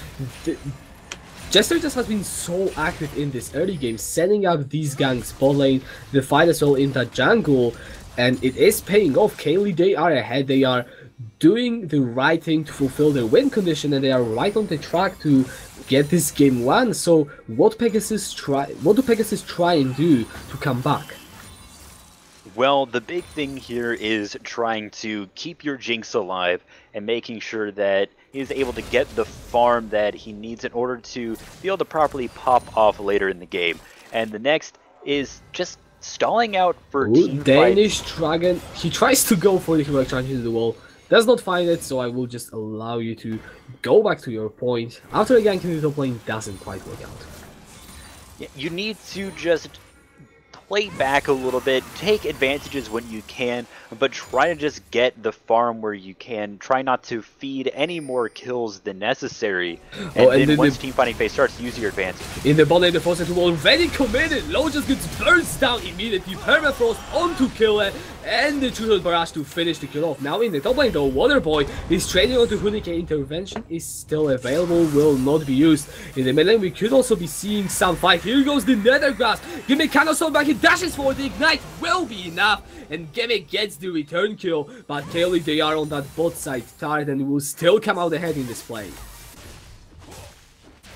Speaker 2: Jester just has been so active in this early game, setting up these ganks bot lane, the fight as well in that jungle, and it is paying off. Caeli, they are ahead, they are doing the right thing to fulfill their win condition, and they are right on the track to get this game won. So what do Pegasus try and do to come back?
Speaker 3: Well, the big thing here is trying to keep your Jinx alive and making sure that he is able to get the farm that he needs in order to be able to properly pop off later in the game. And the next is just stalling out for team
Speaker 2: Danish
Speaker 3: fights.
Speaker 2: Dragon, he tries to go for the heroic charge into the wall, does not find it, so I will just allow you to go back to your point. After a gank in the top lane doesn't quite work out.
Speaker 3: Yeah, you need to just play back a little bit, take advantages when you can, but try to just get the farm where you can. Try not to feed any more kills than necessary. And then once team fighting phase starts, use your advantage.
Speaker 2: In the bot lane, the Frozen Tool already committed. Low just gets burst down immediately. Permafrost onto Caeli, and the Truthful Barrage to finish the kill off. Now in the top lane though, Waterboy is trading onto Hunike. Intervention is still available, will not be used. In the mid lane, we could also be seeing some fight. Here goes the Nethergrass. Gimmick cannot stop back, he dashes forward, the Ignite will be enough, and Gimmick gets the return kill. But Caeli, they are on that bot side tired and will still come out ahead in this play.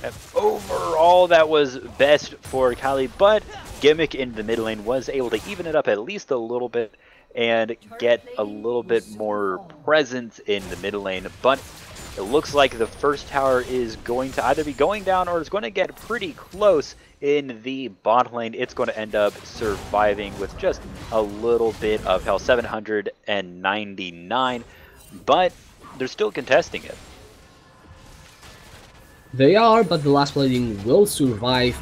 Speaker 3: And overall, that was best for Caeli, but Gimmick in the mid lane was able to even it up at least a little bit and get a little bit more presence in the mid lane. But it looks like the first tower is going to either be going down or is going to get pretty close in the bot lane. It's going to end up surviving with just a little bit of health, 799, but they're still contesting it.
Speaker 2: They are, but the last plating will survive.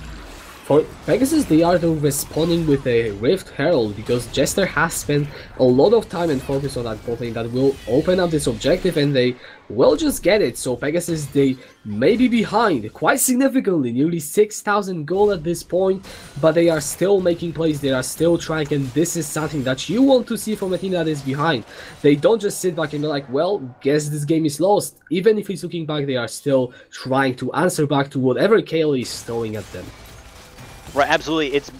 Speaker 2: For Pegasus, they are though responding with a Rift Herald, because Jester has spent a lot of time and focus on that bot lane that will open up this objective, and they will just get it. So Pegasus, they may be behind quite significantly, nearly 6,000 gold at this point, but they are still making plays, they are still trying, and this is something that you want to see from a team that is behind. They don't just sit back and be like, well, guess this game is lost. Even if it's looking back, they are still trying to answer back to whatever Caeli is throwing at them.
Speaker 3: Right, absolutely. It's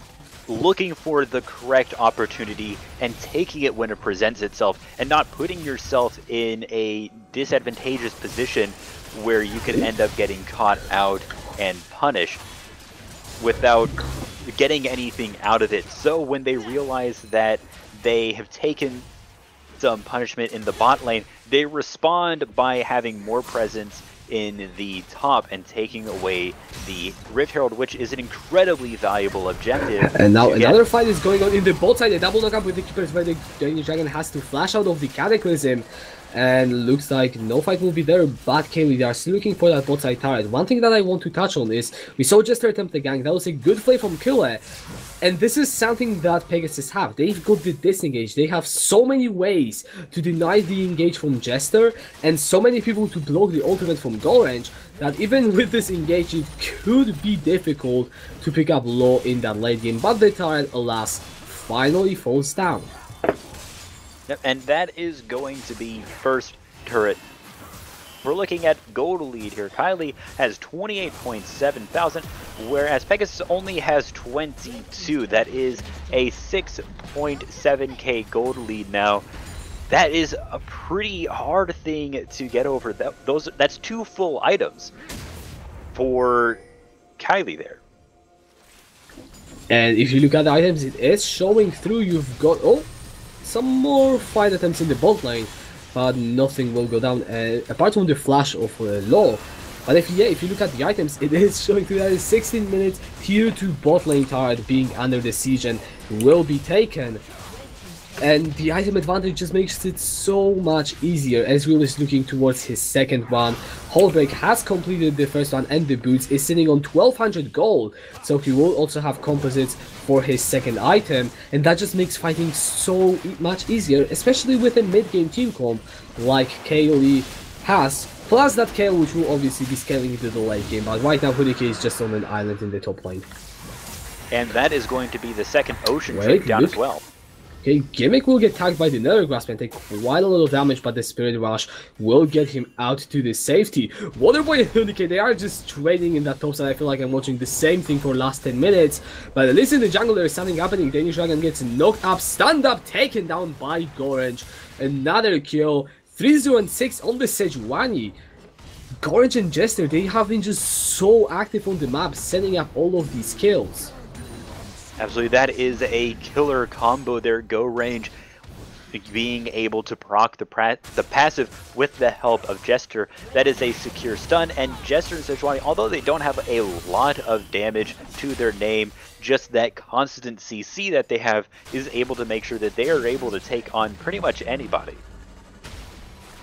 Speaker 3: looking for the correct opportunity and taking it when it presents itself, and not putting yourself in a disadvantageous position where you could end up getting caught out and punished without getting anything out of it. So when they realize that they have taken some punishment in the bot lane, they respond by having more presence in the top and taking away the Rift Herald, which is an incredibly valuable objective.
Speaker 2: And now another fight is going on in the bot side. A double knockup with the Keepers, where the Danish Dragon has to flash out of the Cataclysm, and looks like no fight will be there. But Caeli, they are still looking for that bot side turret. One thing that I want to touch on is we saw Jester attempt the gank. That was a good play from Caeli, and this is something that Pegasus have. They've got the disengage. They have so many ways to deny the engage from Jester, and so many people to block the ultimate from goal range, that even with this engage it could be difficult to pick up low in that late game. But the turret, alas, finally falls down.
Speaker 3: Yep, and that is going to be first turret. We're looking at gold lead here. Caeli has 28.7 thousand, whereas Pegasus only has 22. That is a 6.7k gold lead now. That is a pretty hard thing to get over. That's 2 full items for Caeli there.
Speaker 2: And if you look at the items, it is showing through. You've got some more fight attempts in the bot lane, but nothing will go down apart from the flash of Law. But if you look at the items, it is showing through that it's 16 minutes. Tier 2 bot lane turret being under the siege and will be taken. And the item advantage just makes it so much easier. Ezreal is looking towards his second one. Hullbreak has completed the first one, and the boots is sitting on 1200 gold. So he will also have composites for his second item, and that just makes fighting so much easier, especially with a mid-game team comp like Caeli has. Plus that Caeli, which will obviously be scaling into the late game, but right now Hunike is just on an island in the top lane.
Speaker 3: and that is going to be the second Ocean
Speaker 2: Wait,
Speaker 3: Drake down
Speaker 2: look.
Speaker 3: as well.
Speaker 2: Okay, Gimmick will get tagged by the Nether Grasp and take quite a little damage, but the Spirit Rush will get him out to the safety. Waterboy and Hunike, they are just trading in that top side. I feel like I'm watching the same thing for the last 10 minutes. But at least in the jungle there is something happening. Danish Dragon gets knocked up, stunned up, taken down by Gorange. Another kill. 3-0 and 6 on the Sejuani. Gorange and Jester, they have been just so active on the map, setting up all of these kills.
Speaker 3: Absolutely, that is a killer combo there. Go range being able to proc the passive with the help of Jester. That is a secure stun, and Jester and Sejuani, although they don't have a lot of damage to their name, just that constant CC that they have is able to make sure that they are able to take on pretty much anybody.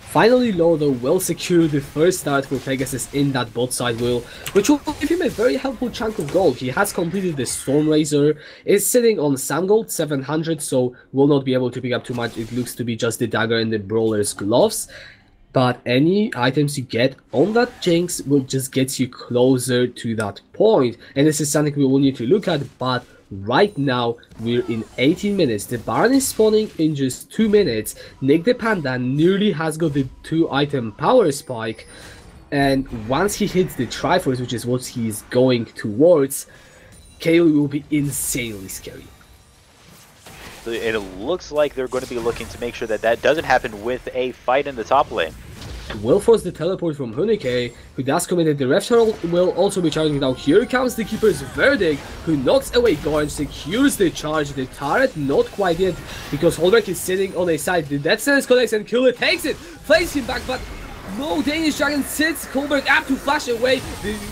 Speaker 2: Finally, Lodo will secure the first start for Pegasus in that bot side wheel, which will give him a very helpful chunk of gold. He has completed the Stormrazor, is sitting on some gold, 700, so will not be able to pick up too much. It looks to be just the dagger and the brawler's gloves. But any items you get on that Jinx will just get you closer to that point. And this is something we will need to look at, but right now, we're in 18 minutes. The Baron is spawning in just 2 minutes. Nick the Panda nearly has got the 2-item power spike. And once he hits the Triforce, which is what he's going towards, Caeli will be insanely scary.
Speaker 3: It looks like they're going to be looking to make sure that that doesn't happen with a fight in the top lane.
Speaker 2: Will force the teleport from Hunike, who does commit it. The Ref Shuttle will also be charging now. Here comes the Keeper's Verdict, who knocks away Gorange, secures the charge. The turret not quite yet, because Holbeck is sitting on a side. The Death Sentence connects and Killer takes it, plays him back, but no, Danish Dragon sits Holbeck up to flash away.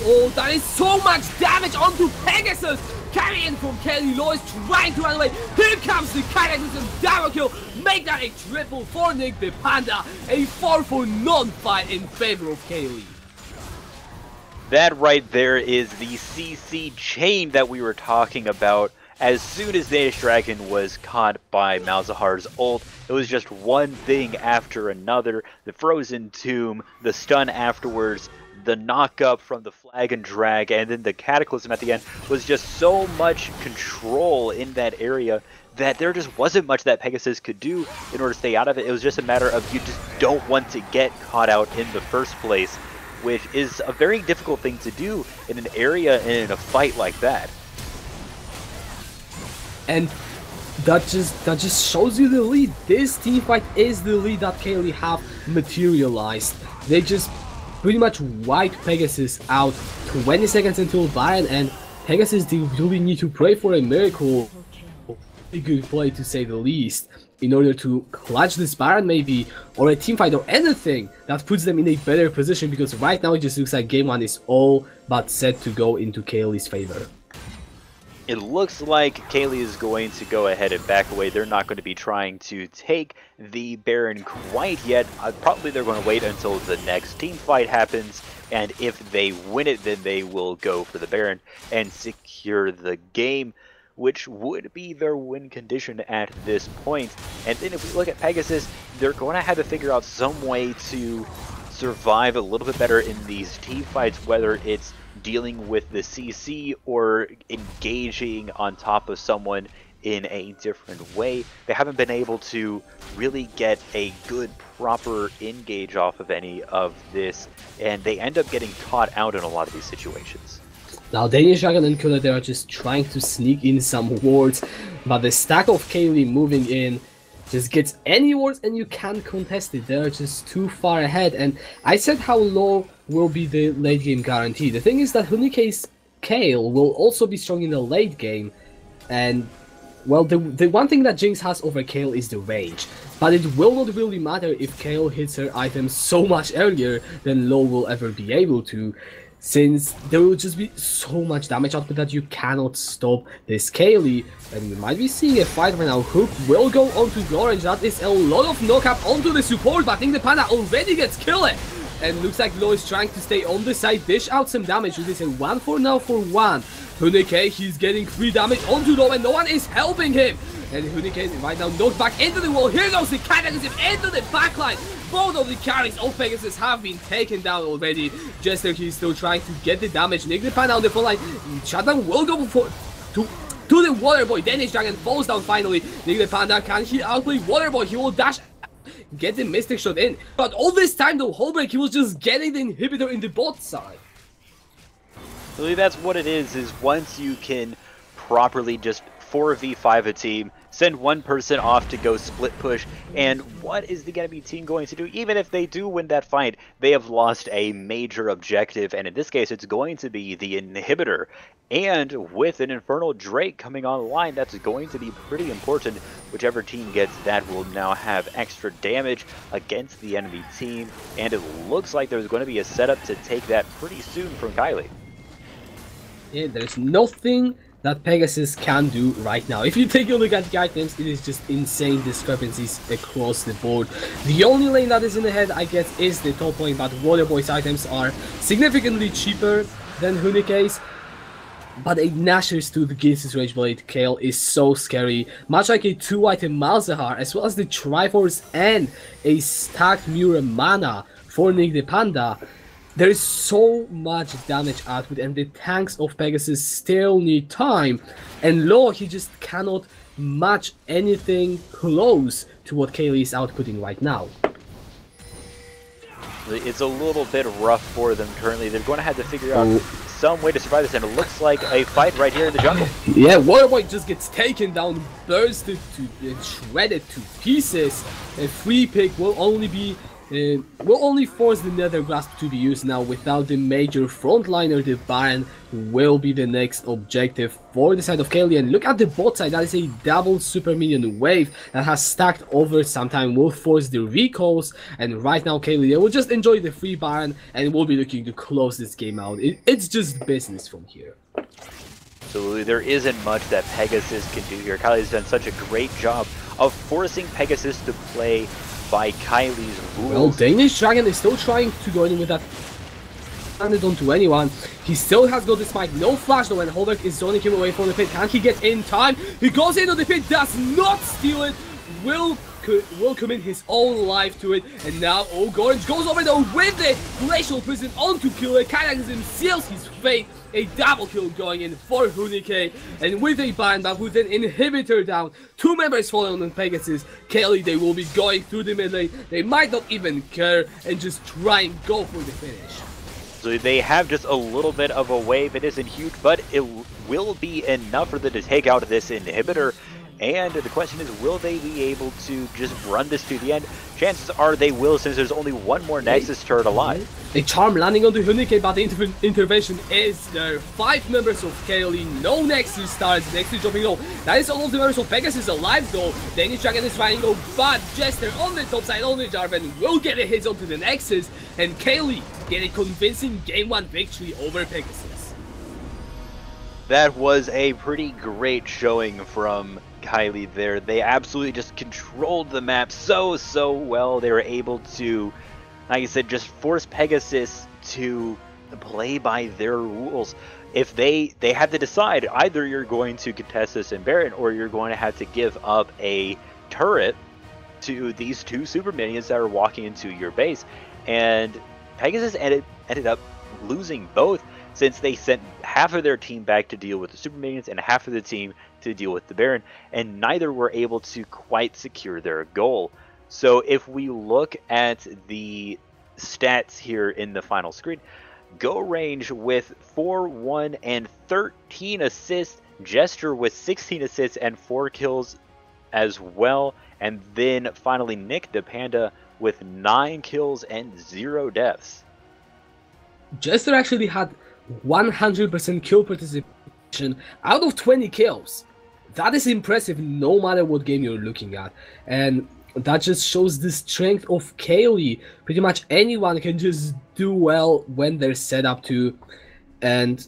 Speaker 2: Oh, that is so much damage onto Pegasus! Carrying from Caeli, Lois trying to run away. Here comes the Pegasus and double kill. Make that a triple for Nick the Panda. A 4-for non-fight in favor of Caeli.
Speaker 3: That right there is the CC chain that we were talking about. As soon as Danish Dragon was caught by Malzahar's ult, it was just one thing after another. The Frozen Tomb, the stun afterwards, the knock up from the Flag and Drag, and then the Cataclysm at the end was just so much control in that area that there just wasn't much that Pegasus could do in order to stay out of it. It was just a matter of you just don't want to get caught out in the first place, which is a very difficult thing to do in an area and in a fight like that.
Speaker 2: And that just shows you the lead. This team fight is the lead that Caeli have materialized. They just pretty much wiped Pegasus out 20 seconds until Baron, and Pegasus, they really need to pray for a miracle. A good play to say the least, in order to clutch this Baron maybe, or a team fight or anything that puts them in a better position, because right now it just looks like game 1 is all but set to go into Caeli's favor.
Speaker 3: It looks like Caeli is going to go ahead and back away. They're not going to be trying to take the Baron quite yet. Probably they're going to wait until the next team fight happens, and if they win it, then they will go for the Baron and secure the game, which would be their win condition at this point. And then if we look at Pegasus, they're going to have to figure out some way to survive a little bit better in these team fights, whether it's dealing with the CC or engaging on top of someone in a different way. They haven't been able to really get a good proper engage off of any of this, and they end up getting caught out in a lot of these situations.
Speaker 2: Now Danish Dragon and Killer, they are just trying to sneak in some wards, but the stack of Caeli moving in just gets any wards and you can't contest it. They're just too far ahead, and I said how low will be the late game guarantee. The thing is that Hunike's Caeli will also be strong in the late game, and well, the one thing that Jinx has over Caeli is the range, but it will not really matter if Caeli hits her items so much earlier than Low will ever be able to, since there will just be so much damage output that you cannot stop this Caeli. And we might be seeing a fight right now. Hook will go onto Gorange. That is a lot of knock-up onto the support, but I think the Panda already gets killed. And looks like Low is trying to stay on the side, dish out some damage. It is a 1 for now for 1. Hunike, he's getting 3 damage onto Low, and no one is helping him. And Hunike is right now knocked back into the wall. Here goes the Cataclysm into the backline. Both of the carries of Pegasus have been taken down already. Jester, he's still trying to get the damage. Nick the Panda on the front line. Shutdown will go to to the Water Boy. Danish Dragon falls down finally. Nick the Panda, can he outplay Water Boy? He will dash, get the Mystic Shot in. But all this time though, Holbeck, he was just getting the inhibitor in the bot side.
Speaker 3: Really, that's what it is once you can properly just 4v5 a team, send one person off to go split push, and what is the enemy team going to do? Even if they do win that fight, they have lost a major objective, and in this case it's going to be the inhibitor. And with an Infernal Drake coming online, that's going to be pretty important. Whichever team gets that will now have extra damage against the enemy team, and it looks like there's going to be a setup to take that pretty soon from Caeli.
Speaker 2: Yeah, there's nothing that Pegasus can do right now. If you take a look at the items, it is just insane discrepancies across the board. The only lane that is in the head, I guess, is the top lane, but Waterboy's items are significantly cheaper than Hunike's. But a Nashor's to the Ginsis Rageblade Caeli is so scary, much like a 2-item Malzahar, as well as the Triforce and a stacked Mura Mana for Nick the Panda. There is so much damage output, and the tanks of Pegasus still need time, and Law, he just cannot match anything close to what Caeli is outputting right now.
Speaker 3: It's a little bit rough for them currently. They're going to have to figure out some way to survive this, and it looks like a fight right here in the jungle.
Speaker 2: Yeah, Waterboy just gets taken down, bursted to shredded to pieces. A free pick will only force the Nether Grasp to be used now. Without the major frontliner, the Baron will be the next objective for the side of Caeli. And look at the bot side, that is a double super minion wave that has stacked over some time, will force the recalls. And right now Caeli, they will just enjoy the free Baron and will be looking to close this game out. It's just business from here.
Speaker 3: Absolutely, there isn't much that Pegasus can do here. Caeli's done such a great job of forcing Pegasus to play by Caeli's rules.
Speaker 2: Well, Danish Dragon is still trying to go in with that handed onto anyone. He still has got the spike, no flash though, and Holbeck is zoning him away from the pit. Can he get in time? He goes into the pit, does not steal it, will commit his own life to it, and now Gorge goes over though with the Glacial Prison onto Killer. Kailaxim seals his fate. A double kill going in for Hunike, and with a Baron buff, with an inhibitor down, 2 members falling on Pegasus, Caeli, they will be going through the mid lane. They might not even care and just try and go for the finish.
Speaker 3: So they have just a little bit of a wave. It isn't huge, but it will be enough for them to take out this inhibitor. And the question is, will they be able to just run this to the end? Chances are they will, since there's only one more Nexus turret alive.
Speaker 2: A charm landing on the Hunike, but the intervention is there. 5 members of Caeli, no Nexus stars, Nexus dropping low. That is all of the members of Pegasus alive though. Danish Dragon is trying to go, but Jester on the top side on the Jarvan will get a hit onto the Nexus, and Caeli get a convincing game 1 victory over Pegasus.
Speaker 3: That was a pretty great showing from Caeli there. They absolutely just controlled the map so well. They were able to, like I said, just force Pegasus to play by their rules. If they have to decide, either you're going to contest this in Baron, or you're going to have to give up a turret to these 2 super minions that are walking into your base. And Pegasus ended up losing both, since they sent half of their team back to deal with the super minions and half of the team to deal with the Baron, and neither were able to quite secure their goal. So if we look at the stats here in the final screen, Go Range with 4, 1, and 13 assists, Jester with 16 assists and 4 kills as well, and then finally Nick the Panda with 9 kills and 0 deaths.
Speaker 2: Jester actually had 100% kill participation out of 20 kills. That is impressive no matter what game you're looking at, and that just shows the strength of Caeli. Pretty much anyone can just do well when they're set up to. And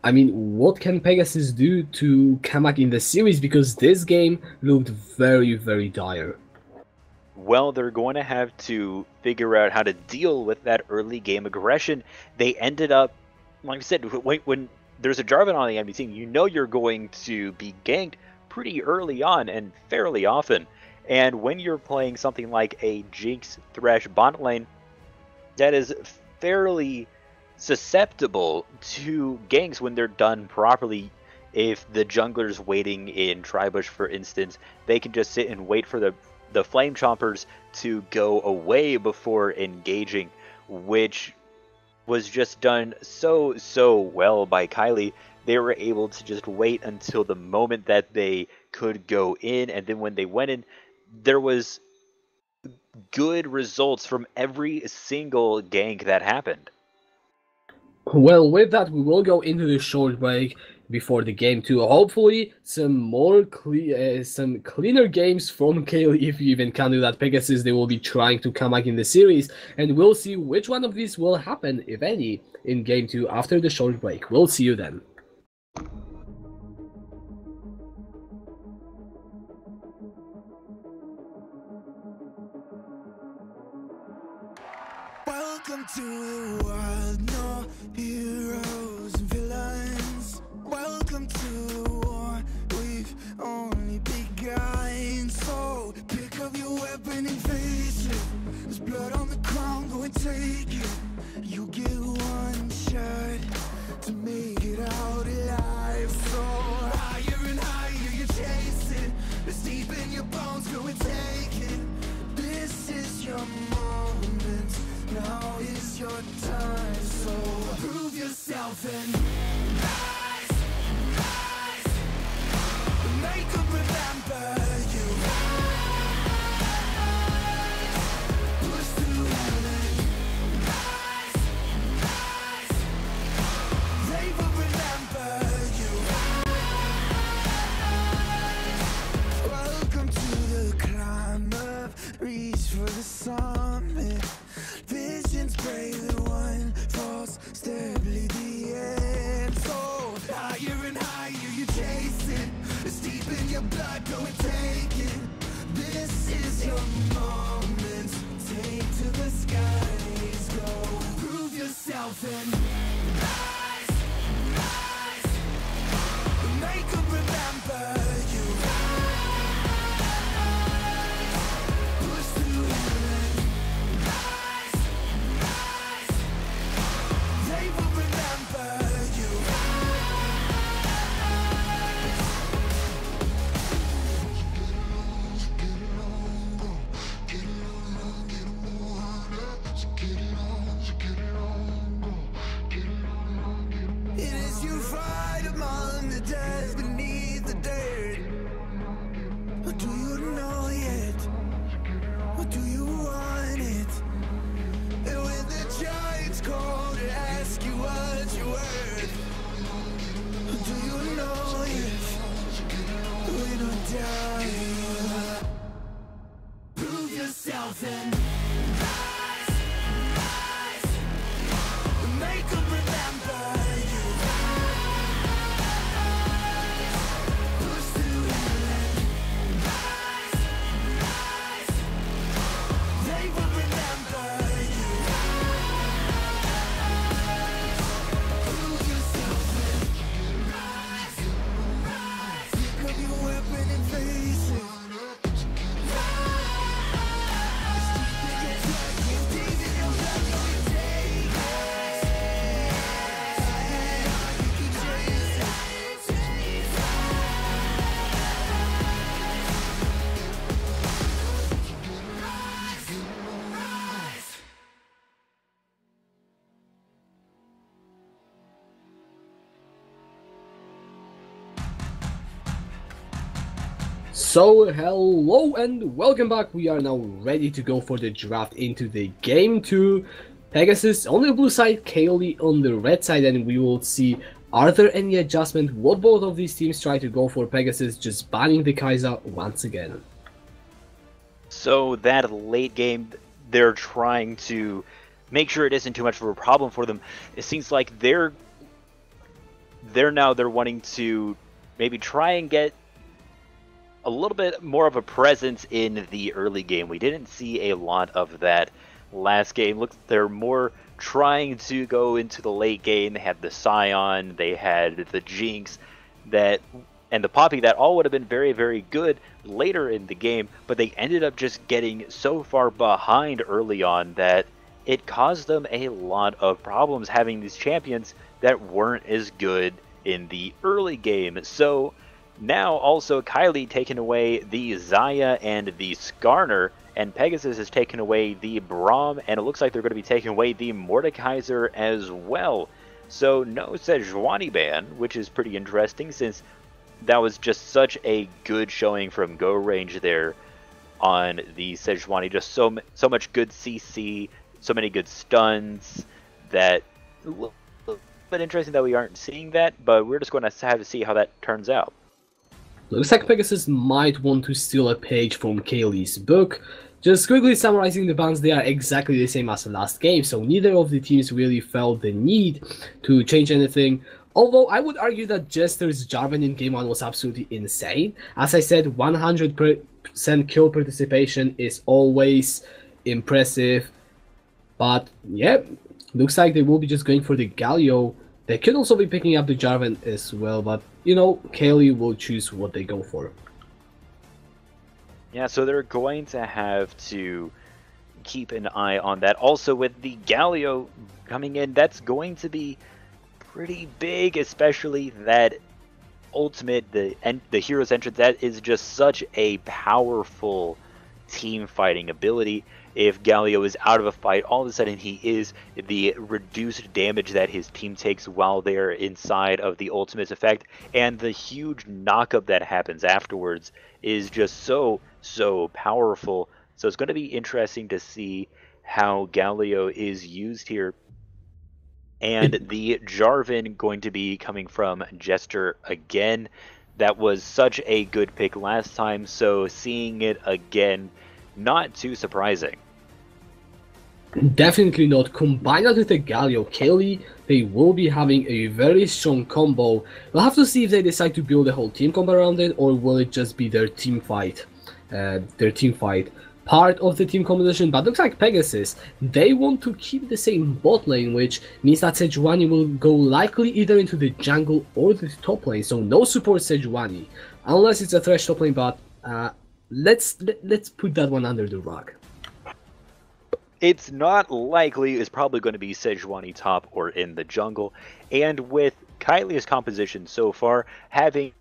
Speaker 2: I mean, what can Pegasus do to come back in the series, because this game looked very dire.
Speaker 3: Well, they're going to have to figure out how to deal with that early game aggression. They ended up, like I said, when there's a Jarvan on the enemy team, you know you're going to be ganked pretty early on and fairly often. And when you're playing something like a Jinx Thresh bot lane, that is fairly susceptible to ganks when they're done properly. if the jungler's waiting in Tribush, for instance, they can just sit and wait for the Flame Chompers to go away before engaging, which was just done so well by Caeli. They were able to just wait until the moment that they could go in, and then when they went in, there was good results from every single gank that happened.
Speaker 2: Well, with that, we will go into the short break before the game too. Hopefully, some cleaner games from Caeli, if you even can do that. Pegasus, they will be trying to come back in the series, and we'll see which one of these will happen, if any, in game 2 after the short break. We'll see you then.
Speaker 1: Welcome to the world, no heroes and villains. Welcome to the war, we've only begun. So pick up your weapon and face it. There's blood on the ground, go and take it. You get one shot to make it out alive. So higher and higher you chase it. It's deep in your bones, go and take it. This is your moment. Now is your time, so prove yourself and rise, rise. Make them remember you. Rise, push through heaven. Rise, rise. They will remember you. Rise. Welcome to the climb up, reach for the summit. Visions brave, the one false step, lead the end. So higher and higher you chase it. It's deep in your blood, go and take it. This is your moment. Take to the skies, go. Prove yourself and rise, rise. Make them remember you. Push through heaven. They will remember you. It is you fight among the dead beneath the dirt. Or do you know yet? Or do you want it? And when the giants call to ask you what you're worth, do you know if we don't die? Prove yourself and rise, rise. Make them remember you. Push through heaven. Rise, rise. They will remember you. Prove yourself and rise, rise. Pick up your weapon and face it. Rise. It's deep in your blood, go and take it. You can chase it. Rise, rise.
Speaker 2: So, hello and welcome back. We are now ready to go for the draft into the game 2. Pegasus on the blue side, Caeli on the red side, and we will see, are there any adjustment? What both of these teams try to go for? Pegasus just banning the Kaiser once again.
Speaker 3: So that late game, they're trying to make sure it isn't too much of a problem for them. It seems like they're wanting to maybe try and get a little bit more of a presence in the early game. We didn't see a lot of that last game. Looks they're more trying to go into the late game. They had the Scion, they had the Jinx, and the Poppy that all would have been very, very good later in the game, but they ended up just getting so far behind early on that it caused them a lot of problems having these champions that weren't as good in the early game. So now also Caeli taking away the Zaya and the Skarner, and Pegasus has taken away the Braum, and it looks like they're going to be taking away the Mordekaiser as well. So no Sejuani ban, which is pretty interesting since that was just such a good showing from Go Range there on the Sejuani. Just so much good CC, so many good stuns that a little bit interesting that we aren't seeing that, but we're just going to have to see how that turns out.
Speaker 2: Looks like Pegasus might want to steal a page from Caeli's book. Just quickly summarizing the bans, they are exactly the same as the last game, so neither of the teams really felt the need to change anything. Although I would argue that Jester's Jarvan in Game 1 was absolutely insane. As I said, 100% kill participation is always impressive. But yeah, looks like they will be just going for the Galio. They could also be picking up the Jarvan as well, but you know, Caeli will choose what they go for.
Speaker 3: Yeah, so they're going to have to keep an eye on that. Also with the Galio coming in, that's going to be pretty big, especially that ultimate, the hero's entrance. That is just such a powerful team fighting ability. If Galio is out of a fight, all of a sudden he is the reduced damage that his team takes while they're inside of the ultimate's effect, and the huge knockup that happens afterwards is just so powerful. So it's going to be interesting to see how Galio is used here. And the Jarvan going to be coming from Jester again. That was such a good pick last time, so seeing it again, not too surprising.
Speaker 2: Definitely not. Combine that with the Galio Caeli, they will be having a very strong combo. We'll have to see if they decide to build a whole team combo around it, or will it just be their team fight part of the team composition. But looks like Pegasus, they want to keep the same bot lane, which means that Sejuani will go likely either into the jungle or the top lane, so no support Sejuani, unless it's a Thresh top lane, but let's put that one under the rug.
Speaker 3: It's not likely. It's probably going to be Sejuani top or in the jungle, and with Caeli's composition so far, having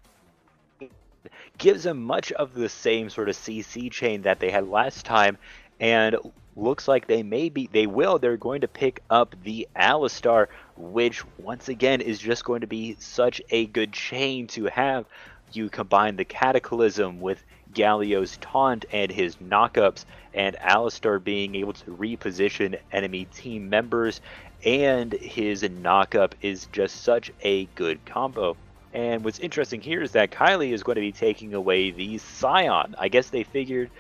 Speaker 3: gives them much of the same sort of CC chain that they had last time, and looks like they're going to pick up the Alistar, which once again is just going to be such a good chain to have. You combine the Cataclysm with Galio's taunt and his knockups, and Alistar being able to reposition enemy team members, and his knockup is just such a good combo. And what's interesting here is that Caeli is going to be taking away the Scion. I guess they figured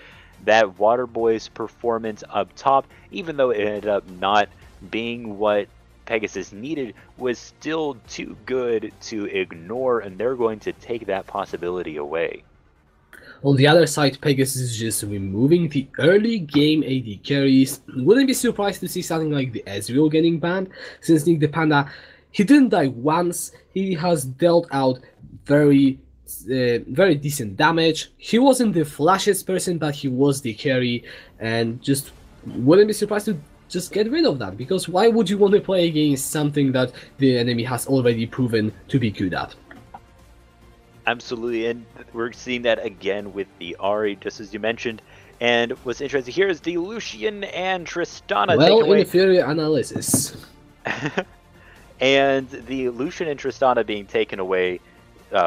Speaker 3: that Waterboy's performance up top, even though it ended up not being what Pegasus needed, was still too good to ignore, and they're going to take that possibility away.
Speaker 2: On the other side, Pegasus is just removing the early game AD carries. Wouldn't be surprised to see something like the Ezreal getting banned, since Nick the Panda, he didn't die once, he has dealt out very decent damage. He wasn't the flashiest person, but he was the carry, and just wouldn't be surprised to just get rid of that, because why would you want to play against something that the enemy has already proven to be good at?
Speaker 3: Absolutely, and we're seeing that again with the Ahri, just as you mentioned. And what's interesting here is the Lucian and Tristana take away...
Speaker 2: inferior analysis.
Speaker 3: And the Lucian and Tristana being taken away,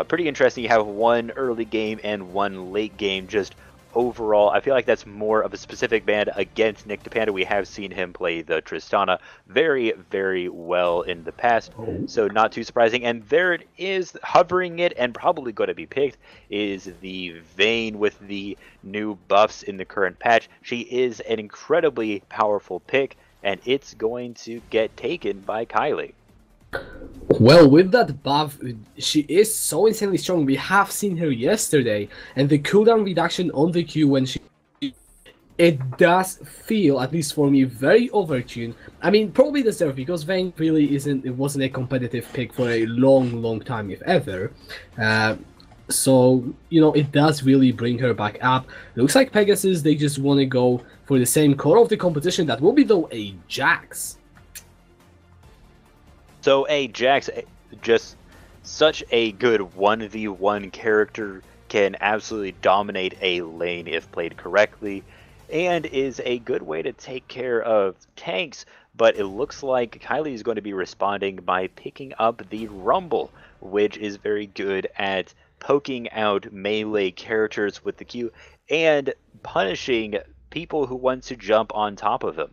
Speaker 3: pretty interesting. You have one early game and one late game. Just overall, I feel like that's more of a specific ban against Nick the Panda. We have seen him play the Tristana very, very well in the past, so not too surprising. And there it is, hovering it, and probably going to be picked, is the Vayne with the new buffs in the current patch. She is an incredibly powerful pick, and it's going to get taken by Caeli.
Speaker 2: Well, with that buff, she is so insanely strong. We have seen her yesterday, and the cooldown reduction on the Q when she... It does feel, at least for me, very overtuned. I mean, probably deserved, because Vayne really wasn't a competitive pick for a long time, if ever. So, you know, it does really bring her back up. Looks like Pegasus, they just want to go for the same core of the competition. That will be, though, a Jax.
Speaker 3: So a Jax, just such a good 1v1 character, can absolutely dominate a lane if played correctly, and is a good way to take care of tanks. But it looks like Caeli is going to be responding by picking up the Rumble, which is very good at poking out melee characters with the Q and punishing people who want to jump on top of him.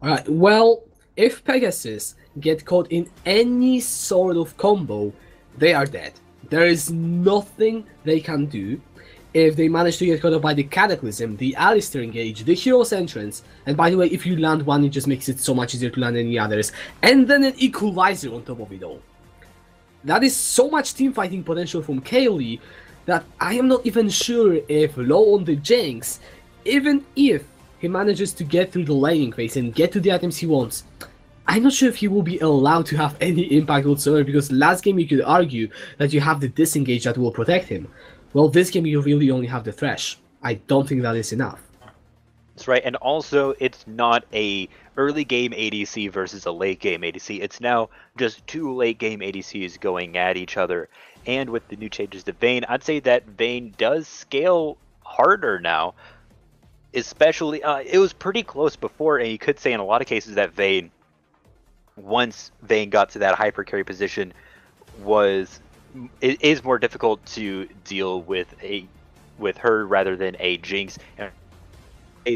Speaker 2: Alright, well, if Pegasus get caught in any sort of combo, they are dead. There is nothing they can do. If they manage to get caught up by the Cataclysm, the Alistair engage, the Hero's Entrance, and by the way, if you land one, it just makes it so much easier to land any others, and then an Equalizer on top of it all. That is so much teamfighting potential from Caeli that I am not even sure if low on the Jinx, even if he manages to get through the laning phase and get to the items he wants, I'm not sure if he will be allowed to have any impact whatsoever, because last game you could argue that you have the disengage that will protect him. Well, this game you really only have the Thresh. I don't think that is enough.
Speaker 3: That's right, and also it's not a early game ADC versus a late game ADC. It's now just two late game ADCs going at each other. And with the new changes to Vayne, I'd say that Vayne does scale harder now. Especially, it was pretty close before, and you could say in a lot of cases that Vayne, once Vayne got to that hyper carry position, it is more difficult to deal with her rather than a Jinx, and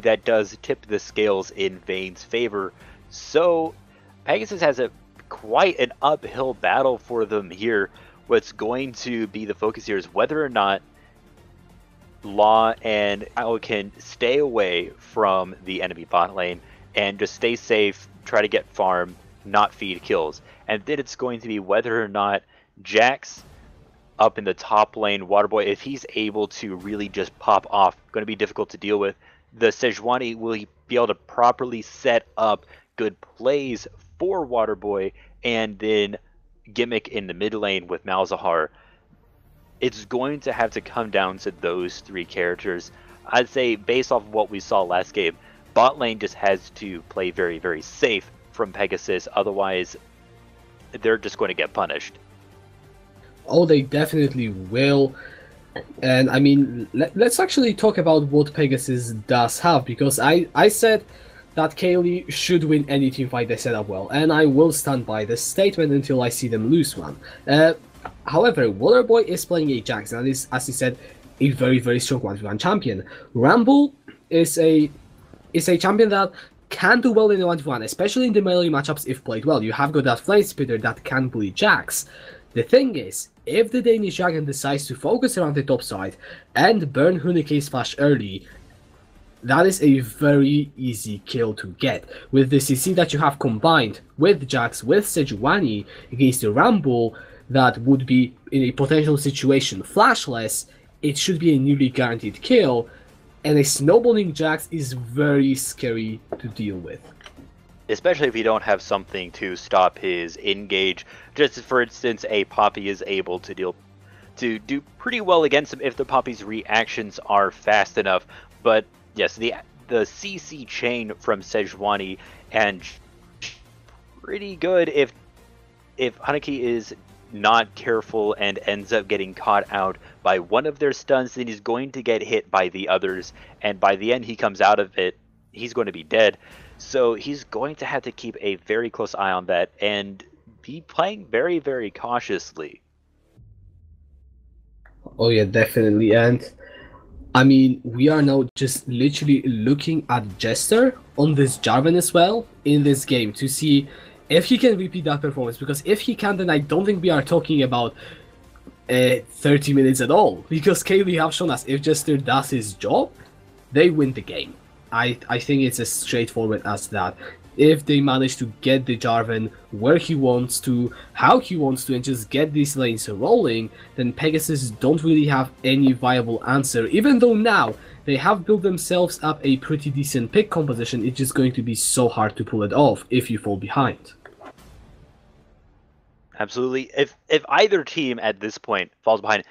Speaker 3: that does tip the scales in Vayne's favor. So Pegasus has quite an uphill battle for them here. What's going to be the focus here is whether or not Law and Caeli can stay away from the enemy bot lane and just stay safe, try to get farm, not feed kills. And then it's going to be whether or not Jax up in the top lane, Waterboy, if he's able to really just pop off, going to be difficult to deal with. The Sejuani, will he be able to properly set up good plays for Waterboy and then gimmick in the mid lane with Malzahar? It's going to have to come down to those three characters. I'd say based off of what we saw last game, bot lane just has to play very, very safe from Pegasus. Otherwise, they're just going to get punished.
Speaker 2: Oh, they definitely will. And I mean, let's actually talk about what Pegasus does have, because I said that Caeli should win any team fight they set up well, and I will stand by this statement until I see them lose one. However, Waterboy is playing a Jax, and that is, as he said, a very, very strong 1v1 champion. Rumble is a champion that can do well in the 1v1, especially in the melee matchups if played well. You have got that Flame Spitter that can bully Jax. The thing is, if the Danish Dragon decides to focus around the top side and burn Hunike's flash early, that is a very easy kill to get. With the CC that you have combined with Jax, with Sejuani against the Rumble, that would be in a potential situation flashless, it should be a nearly guaranteed kill, and a snowballing Jax is very scary to deal with.
Speaker 3: Especially if you don't have something to stop his engage. Just for instance, a Poppy is able to do pretty well against him if the Poppy's reactions are fast enough. But yes, the CC chain from Sejuani and pretty good if Hunike is not careful and ends up getting caught out by one of their stuns, then he's going to get hit by the others, and by the end he comes out of it, he's going to be dead. So he's going to have to keep a very close eye on that and be playing very, very cautiously.
Speaker 2: Oh yeah, definitely. And I mean, we are now just literally looking at Jester on this Jarvan as well in this game to see if he can repeat that performance, because if he can, then I don't think we are talking about 30 minutes at all, because Caeli have shown us if Jester does his job, they win the game. I think it's as straightforward as that. If they manage to get the Jarvan where he wants to, how he wants to, and just get these lanes rolling, then Pegasus don't really have any viable answer. Even though now they have built themselves up a pretty decent pick composition, it's just going to be so hard to pull it off if you fall behind.
Speaker 3: Absolutely. If either team at this point falls behind,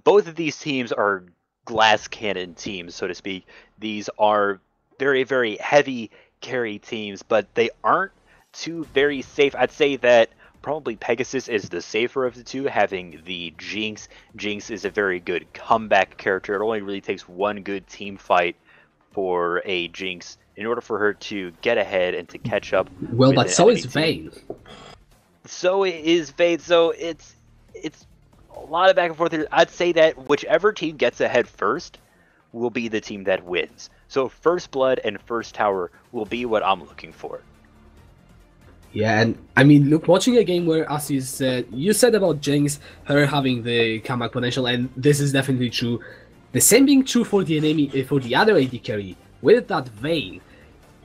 Speaker 3: both of these teams are glass cannon teams, so to speak. These are very, very heavy carry teams, but they aren't too very safe. I'd say that probably Pegasus is the safer of the two, having the Jinx. Jinx is a very good comeback character. It only really takes one good team fight for a Jinx in order for her to get ahead and to catch up.
Speaker 2: Well,
Speaker 3: with
Speaker 2: but
Speaker 3: an
Speaker 2: so
Speaker 3: enemy
Speaker 2: is
Speaker 3: team.
Speaker 2: Vayne.
Speaker 3: So is Vayne. So it's a lot of back and forth here. I'd say that whichever team gets ahead first will be the team that wins. So First Blood and First Tower will be what I'm looking for.
Speaker 2: Yeah, and I mean, look, watching a game where, as you said about Jinx, her having the comeback potential, and this is definitely true. The same being true for the enemy, for the other AD carry with that Vayne.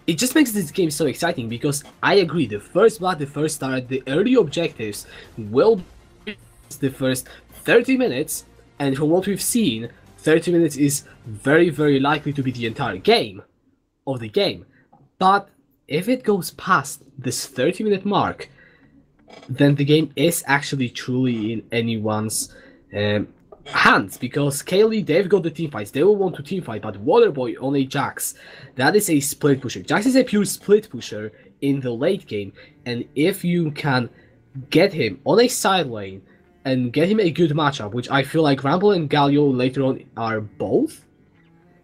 Speaker 2: It just makes this game so exciting because I agree, the First Blood, the First Tower, the early objectives will be the first 30 minutes, and from what we've seen, 30 minutes is very, very likely to be the entire game of the game. But if it goes past this 30-minute mark, then the game is actually truly in anyone's hands, because Caeli, they've got the team fights, they will want to team fight, but Waterboy on a Jax, that is a split pusher. Jax is a pure split pusher in the late game, and if you can get him on a side lane and get him a good matchup, which I feel like Rumble and Galio later on are both,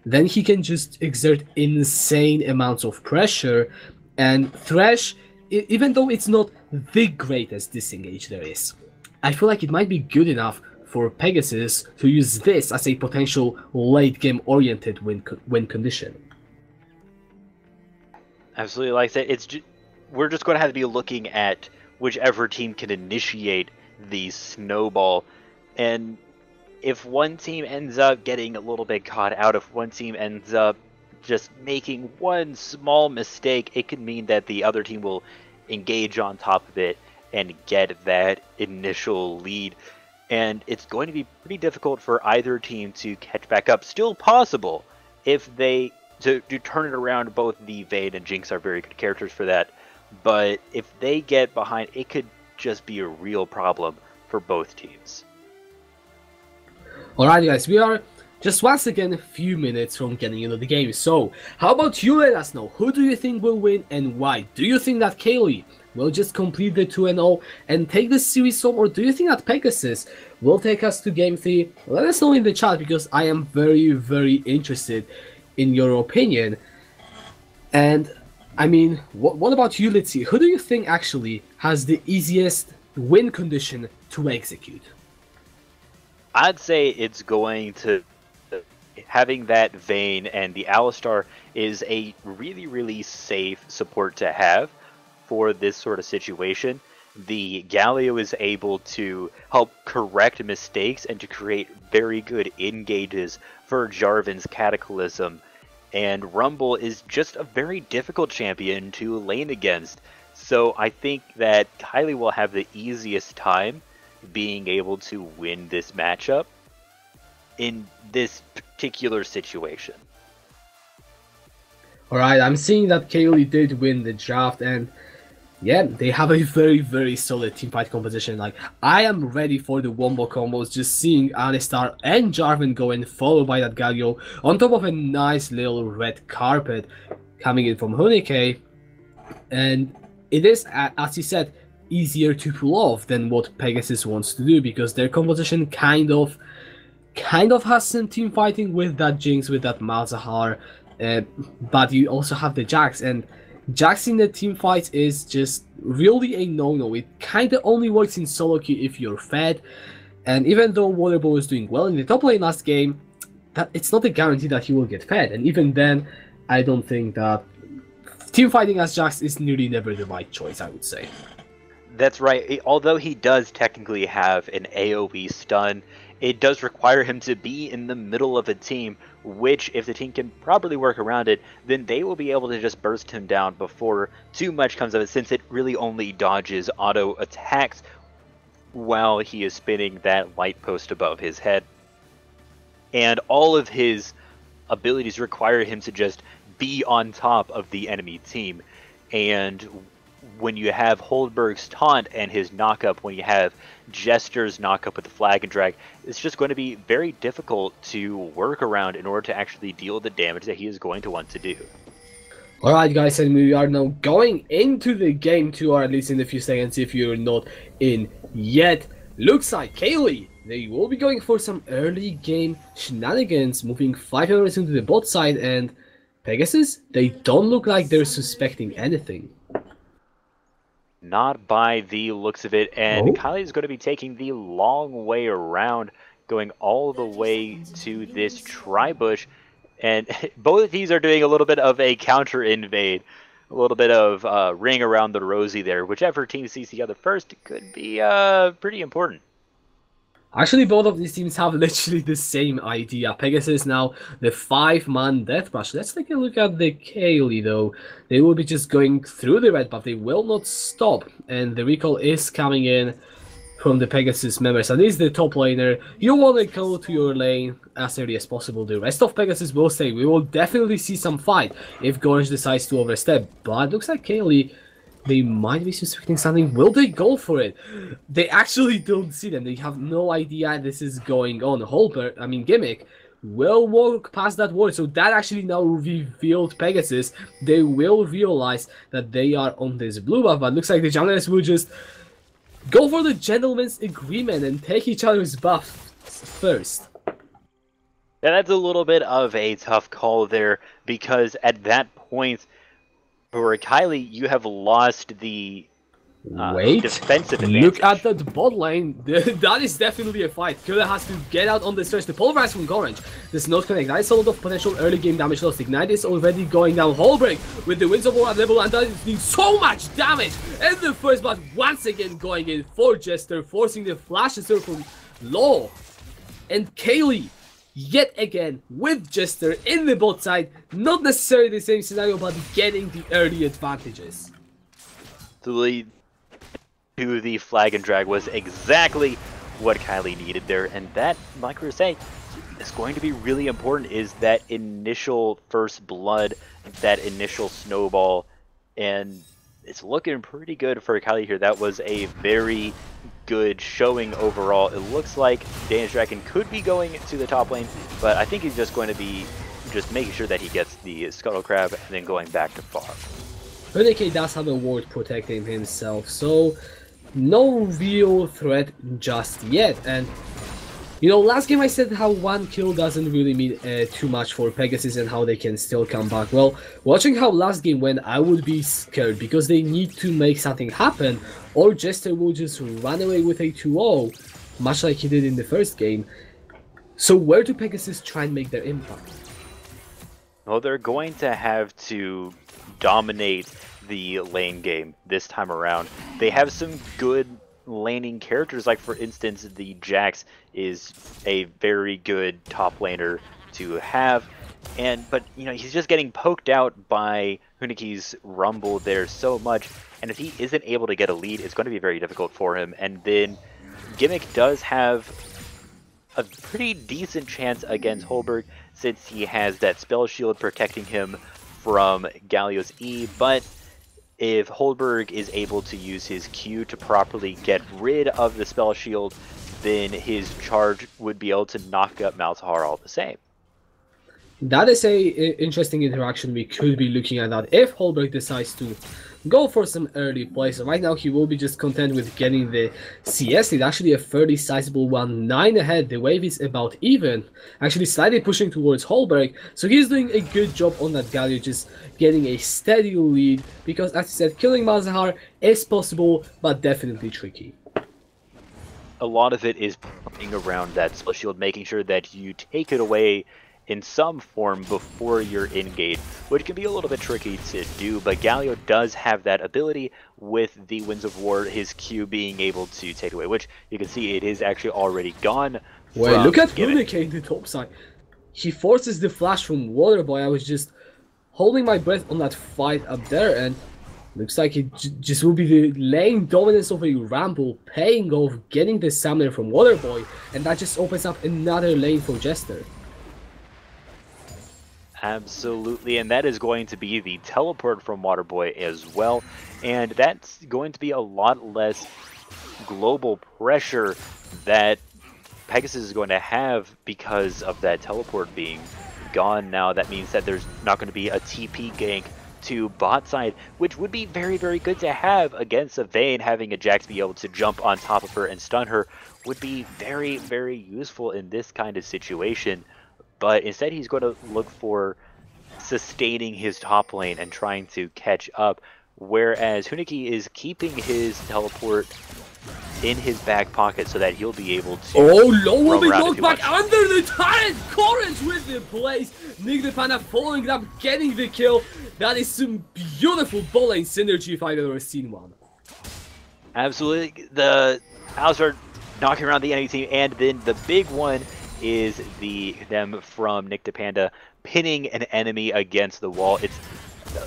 Speaker 2: then he can just exert insane amounts of pressure. And Thresh, even though it's not the greatest disengage there is, I feel like it might be good enough for Pegasus to use this as a potential late game oriented win condition.
Speaker 3: Absolutely, like I said, we're just going to have to be looking at whichever team can initiate the snowball, and if one team ends up getting a little bit caught out, if one team ends up just making one small mistake, it could mean that the other team will engage on top of it and get that initial lead, and it's going to be pretty difficult for either team to catch back up. Still possible if they to turn it around. Both the Vayne and Jinx are very good characters for that, but if they get behind, it could just be a real problem for both teams.
Speaker 2: Alright guys, we are just once again a few minutes from getting into the game, so how about you let us know, who do you think will win and why? Do you think that Caeli will just complete the 2-0 and take the series home, or do you think that Pegasus will take us to game 3? Let us know in the chat, because I am very, very interested in your opinion. And I mean, what about you? Let's see, who do you think actually has the easiest win condition to execute?
Speaker 3: I'd say it's going to having that Vayne, and the Alistar is a really, really safe support to have for this sort of situation. The Galio is able to help correct mistakes and to create very good engages for Jarvan's Cataclysm. And Rumble is just a very difficult champion to lane against. So I think that Caeli will have the easiest time being able to win this matchup in this particular situation.
Speaker 2: Alright, I'm seeing that Caeli did win the draft, and yeah, they have a very, very solid teamfight composition. Like, I am ready for the wombo combos, just seeing Alistar and Jarvan go in, followed by that Galio, on top of a nice little red carpet coming in from Hunike. And it is, as you said, easier to pull off than what Pegasus wants to do, because their composition kind of has some team fighting with that Jinx, with that Malzahar, but you also have the Jax, and Jax in the team fights is just really a no-no. It kind of only works in solo queue if you're fed, and even though Waterboy is doing well in the top lane last game, that it's not a guarantee that he will get fed, and even then, I don't think that team fighting as Jax is nearly never the right choice, I would say.
Speaker 3: That's right. Although he does technically have an AoE stun, it does require him to be in the middle of a team, which, if the team can properly work around it, then they will be able to just burst him down before too much comes of it, since it really only dodges auto attacks while he is spinning that light post above his head. And all of his abilities require him to just be on top of the enemy team. And when you have Holdberg's taunt and his knockup, when you have Jester's knockup with the flag and drag, it's just going to be very difficult to work around in order to actually deal the damage that he is going to want to do.
Speaker 2: Alright guys, and we are now going into the game 2, or at least in a few seconds if you're not in yet. Looks like Caeli, they will be going for some early game shenanigans, moving 5 members into the bot side, and Pegasus, they don't look like they're suspecting anything.
Speaker 3: Not by the looks of it, and
Speaker 2: Oh.
Speaker 3: Caeli is going to be taking the long way around, going all the way to this tri-bush, and both of these are doing a little bit of a counter invade, a little bit of ring around the rosy there. Whichever team sees the other first could be pretty important.
Speaker 2: Actually, both of these teams have literally the same idea. Pegasus now the 5-man deathmatch. Let's take a look at the Caeli though. They will be just going through the red buff. They will not stop, and the recall is coming in from the Pegasus members. At least the top laner, you want to go to your lane as early as possible. The rest of Pegasus will stay. We will definitely see some fight if Gorge decides to overstep. But it looks like Caeli, they might be suspecting something. Will they go for it? They actually don't see them. They have no idea this is going on. Gimmick will walk past that wall. So that actually now revealed Pegasus. They will realize that they are on this blue buff. But looks like the junglers will just go for the gentleman's agreement and take each other's buffs first.
Speaker 3: Yeah, that's a little bit of a tough call there, because at that point, for Caeli, you have lost the defensive advantage.
Speaker 2: Look at that bot lane. That is definitely a fight. Killer has to get out on the stretch. The pulverize from Orange does not connect. That is a lot of potential early game damage lost. Ignite is already going down. Holbreak with the Winds of War at level, and that is doing so much damage. And the first blood once again going in for Jester, forcing the flash and circle low. And Caeli yet again with Jester in the bot side. Not necessarily the same scenario, but getting the early advantages.
Speaker 3: The lead to the flag and drag was exactly what Caeli needed there, and that, like we were saying, is going to be really important, is that initial first blood, that initial snowball, and it's looking pretty good for Caeli here. That was a very good showing overall. It looks like Danish Dragon could be going to the top lane, but I think he's just going to be just making sure that he gets the Scuttle Crab and then going back to farm.
Speaker 2: Renegade does have a ward protecting himself, so no real threat just yet. And you know, last game I said how one kill doesn't really mean too much for Pegasus and how they can still come back. Well, watching how last game went, I would be scared, because they need to make something happen, or Jester will just run away with a 2-0, much like he did in the first game. So where do Pegasus try and make their impact?
Speaker 3: Well, they're going to have to dominate the lane game this time around. They have some good laning characters, like for instance the Jax is a very good top laner to have, but you know, he's just getting poked out by Huniki's Rumble there so much, and if he isn't able to get a lead, it's going to be very difficult for him. And then Gimmick does have a pretty decent chance against Holberg, since he has that spell shield protecting him from Galio's E, but if Holberg is able to use his Q to properly get rid of the spell shield, then his charge would be able to knock up Malzahar all the same.
Speaker 2: That is a interesting interaction we could be looking at, that if Holberg decides to go for some early plays. So right now he will be just content with getting the CS lead, actually a fairly sizable one, 9 ahead. The wave is about even, actually slightly pushing towards Holberg, so he's doing a good job on that Galio, just getting a steady lead, because as I said, killing Malzahar is possible, but definitely tricky.
Speaker 3: A lot of it is playing around that spell shield, making sure that you take it away in some form before you're engaged, which can be a little bit tricky to do, but Galio does have that ability with the Winds of War, his Q being able to take away, which you can see it is actually already gone.
Speaker 2: Wait, look at Gimmick in the top side. He forces the flash from Waterboy. I was just holding my breath on that fight up there, and looks like it just will be the lane dominance of a Ramble paying off, getting the summoner from Waterboy, and that just opens up another lane for Jester.
Speaker 3: Absolutely, and that is going to be the teleport from Waterboy as well, and that's going to be a lot less global pressure that Pegasus is going to have because of that teleport being gone now. That means that there's not going to be a TP gank to bot side, which would be very, very good to have against a Vayne. Having a Jax be able to jump on top of her and stun her would be very, very useful in this kind of situation. But instead he's going to look for sustaining his top lane and trying to catch up, whereas Huniki is keeping his teleport in his back pocket so that he'll be able to
Speaker 2: low will be
Speaker 3: roam around
Speaker 2: knocked back under the turret! Courage with the plays! Nick the Panda following it up, getting the kill. That is some beautiful ball lane synergy if I've ever seen one.
Speaker 3: Absolutely. The Alistar knocking around the enemy team, and then the big one is them from Nick the Panda pinning an enemy against the wall. It's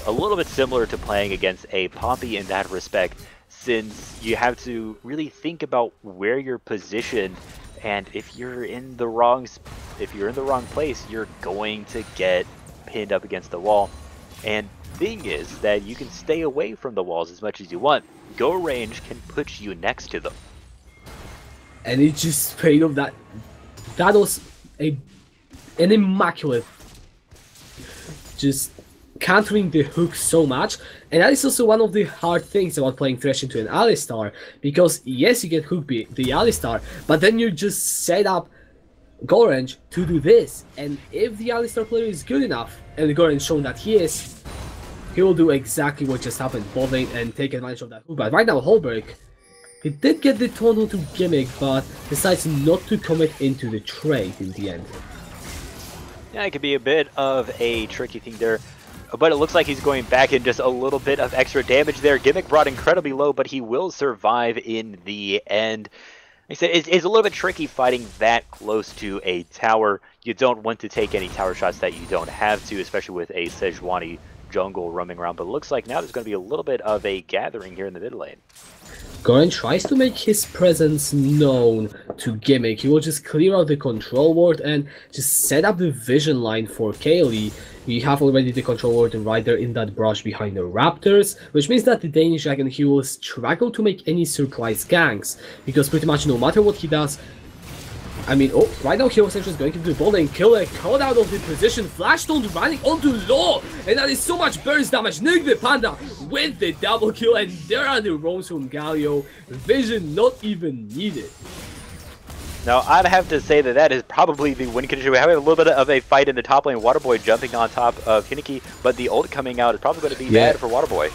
Speaker 3: a little bit similar to playing against a Poppy in that respect, since you have to really think about where you're positioned, and if you're in the wrong place, you're going to get pinned up against the wall. And thing is that you can stay away from the walls as much as you want. Go range can put you next to them.
Speaker 2: And it just paid off. That was an immaculate, just countering the hook so much. And that is also one of the hard things about playing Thresh into an Alistar, because yes, you get hook the Alistar, but then you just set up Gorange to do this, and if the Alistar player is good enough, and Gorange shown that he is, he will do exactly what just happened, bot lane, and take advantage of that hook. But right now Holberg, he did get the Tono to gimmick, but decides not to commit into the trade in the end.
Speaker 3: Yeah, it could be a bit of a tricky thing there, but it looks like he's going back in just a little bit of extra damage there. Gimmick brought incredibly low, but he will survive in the end. Like I said, it's a little bit tricky fighting that close to a tower. You don't want to take any tower shots that you don't have to, especially with a Sejuani jungle roaming around. But it looks like now there's going to be a little bit of a gathering here in the mid lane.
Speaker 2: Goran tries to make his presence known to Gimmick. He will just clear out the control ward and just set up the vision line for Caeli. We have already the control ward right there in that brush behind the Raptors, which means that the Danish Dragon, he will struggle to make any surprise ganks, because pretty much no matter what he does, I mean, oh, right now Hero Central is going to do the ball and kill a caught out of the position. Flashstone running onto low, and that is so much burst damage. Nick the Panda with the double kill, and there are the roams from Galio. Vision not even needed.
Speaker 3: Now, I'd have to say that is probably the win condition. We're having a little bit of a fight in the top lane. Waterboy jumping on top of Hiniki, but the ult coming out is probably going to be bad for Waterboy.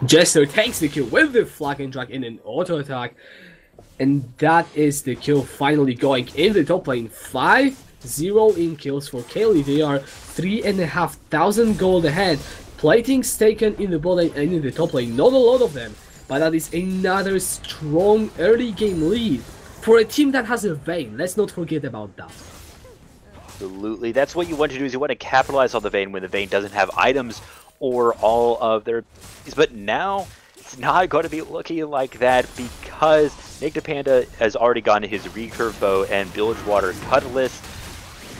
Speaker 2: Jester takes the kill with the flag and drag in an auto attack. And that is the kill finally going in the top lane. 5-0 in kills for Caeli. They are 3,500 gold ahead. Platings taken in the bot lane and in the top lane. Not a lot of them, but that is another strong early game lead for a team that has a Vayne. Let's not forget about that.
Speaker 3: Absolutely. That's what you want to do, is you want to capitalize on the Vayne when the Vayne doesn't have items or all of their... But now it's not going to be looking like that, because Nick the Panda has already gotten his recurve bow and Bilgewater Cutlass.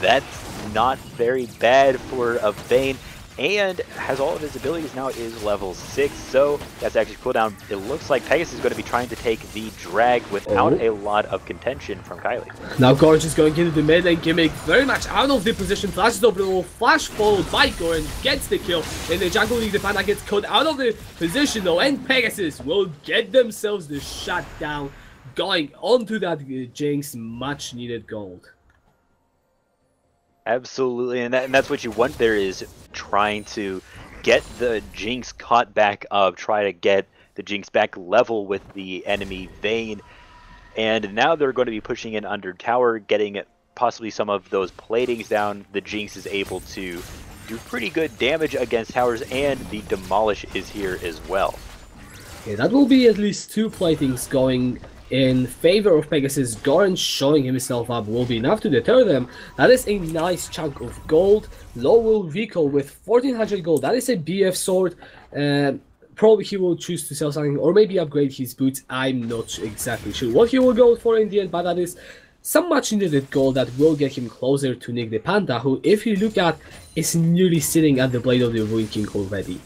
Speaker 3: That's not very bad for a Vayne, and has all of his abilities now is level 6, so that's actually cooldown. It looks like Pegasus is going to be trying to take the drag without a lot of contention from Caeli.
Speaker 2: Now Gorge is going into the mid lane. Gimmick very much out of the position, flashes over the wall, flash followed by Gorge, gets the kill, and the jungle league, the Panda gets caught out of the position though, and Pegasus will get themselves the shutdown, going onto that Jinx, much needed gold.
Speaker 3: Absolutely, and that's what you want there, is trying to get the Jinx caught back up, try to get the Jinx back level with the enemy Vayne. And now they're going to be pushing in under tower, getting possibly some of those platings down. The Jinx is able to do pretty good damage against towers, and the Demolish is here as well.
Speaker 2: Yeah, that will be at least 2 platings going in favor of Pegasus. Goran showing himself up will be enough to deter them. That is a nice chunk of gold. Low will recall with 1400 gold. That is a BF sword. Probably he will choose to sell something, or maybe upgrade his boots. I'm not exactly sure what he will go for in the end, but that is some much needed gold that will get him closer to Nick the Panda, who, if you look at, is nearly sitting at the blade of the Ruin King already.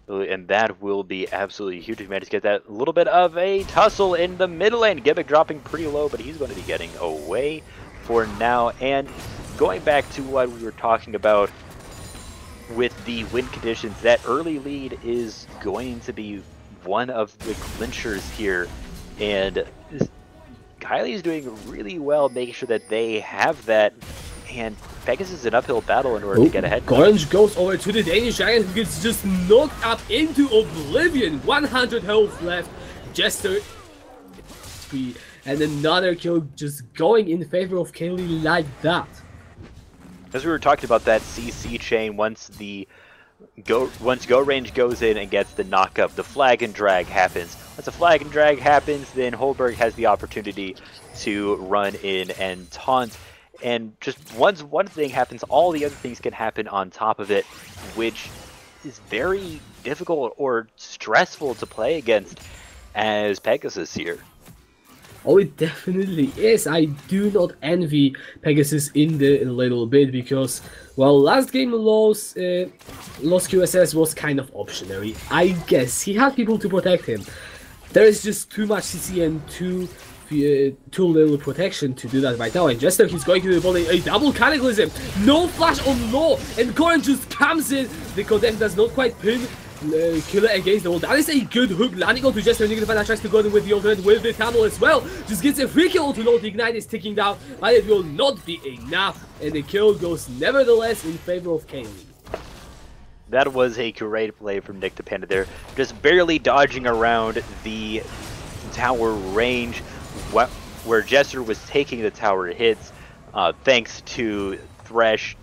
Speaker 3: And that will be absolutely huge if you manage to get that little bit of a tussle in the mid lane. Gimmick dropping pretty low, but he's going to be getting away for now. And going back to what we were talking about, with the wind conditions, that early lead is going to be one of the clinchers here. And Caeli is doing really well making sure that they have that. And Pegasus is an uphill battle in order to get ahead.
Speaker 2: Orange goes over to the Danish Giant, who gets just knocked up into oblivion. 100 health left. Jester, and another kill just going in favor of Caeli like that.
Speaker 3: As we were talking about that CC chain, once Go Range goes in and gets the knockup, the flag and drag happens. Once the flag and drag happens, then Holberg has the opportunity to run in and taunt. And just once one thing happens, all the other things can happen on top of it, which is very difficult or stressful to play against as Pegasus here.
Speaker 2: Oh, it definitely is. I do not envy Pegasus in the little bit because, well, last game Lost QSS was kind of optionary. I guess he had people to protect him. There is just too much CC and too little protection to do that right now. And Jester, he's going to the ball, a double Cataclysm, no flash on Law, and Goran just comes in. The Condemn does not quite pin Killer against the wall. That is a good hook landing onto Jester. Nigga tries to go in with the alternate with the tunnel as well. Just gets a free kill to Law. The Ignite is ticking down, but it will not be enough. And the kill goes nevertheless in favor of Caeli.
Speaker 3: That was a great play from Nick the Panda there. Just barely dodging around the tower range where Jester was taking the tower hits, thanks to Thresh,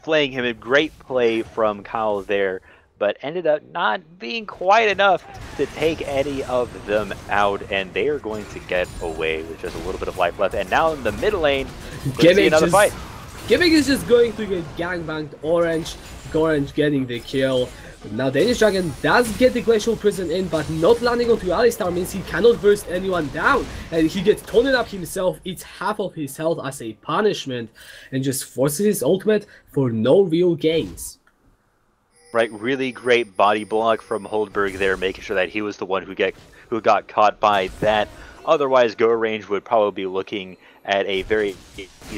Speaker 3: flaying him. A great play from Kyle there, but ended up not being quite enough to take any of them out, and they are going to get away with just a little bit of life left. And now in the mid lane, we'll see another fight.
Speaker 2: Gimmick is just going to get gangbanged. Orange getting the kill. Now Danish Dragon does get the Glacial Prison in, but not landing onto Alistar means he cannot burst anyone down, and he gets taunted up himself, eats half of his health as a punishment, and just forces his ultimate for no real gains.
Speaker 3: Right, really great body block from Holdberg there, making sure that he was the one who got caught by that. Otherwise, Go Range would probably be looking at a very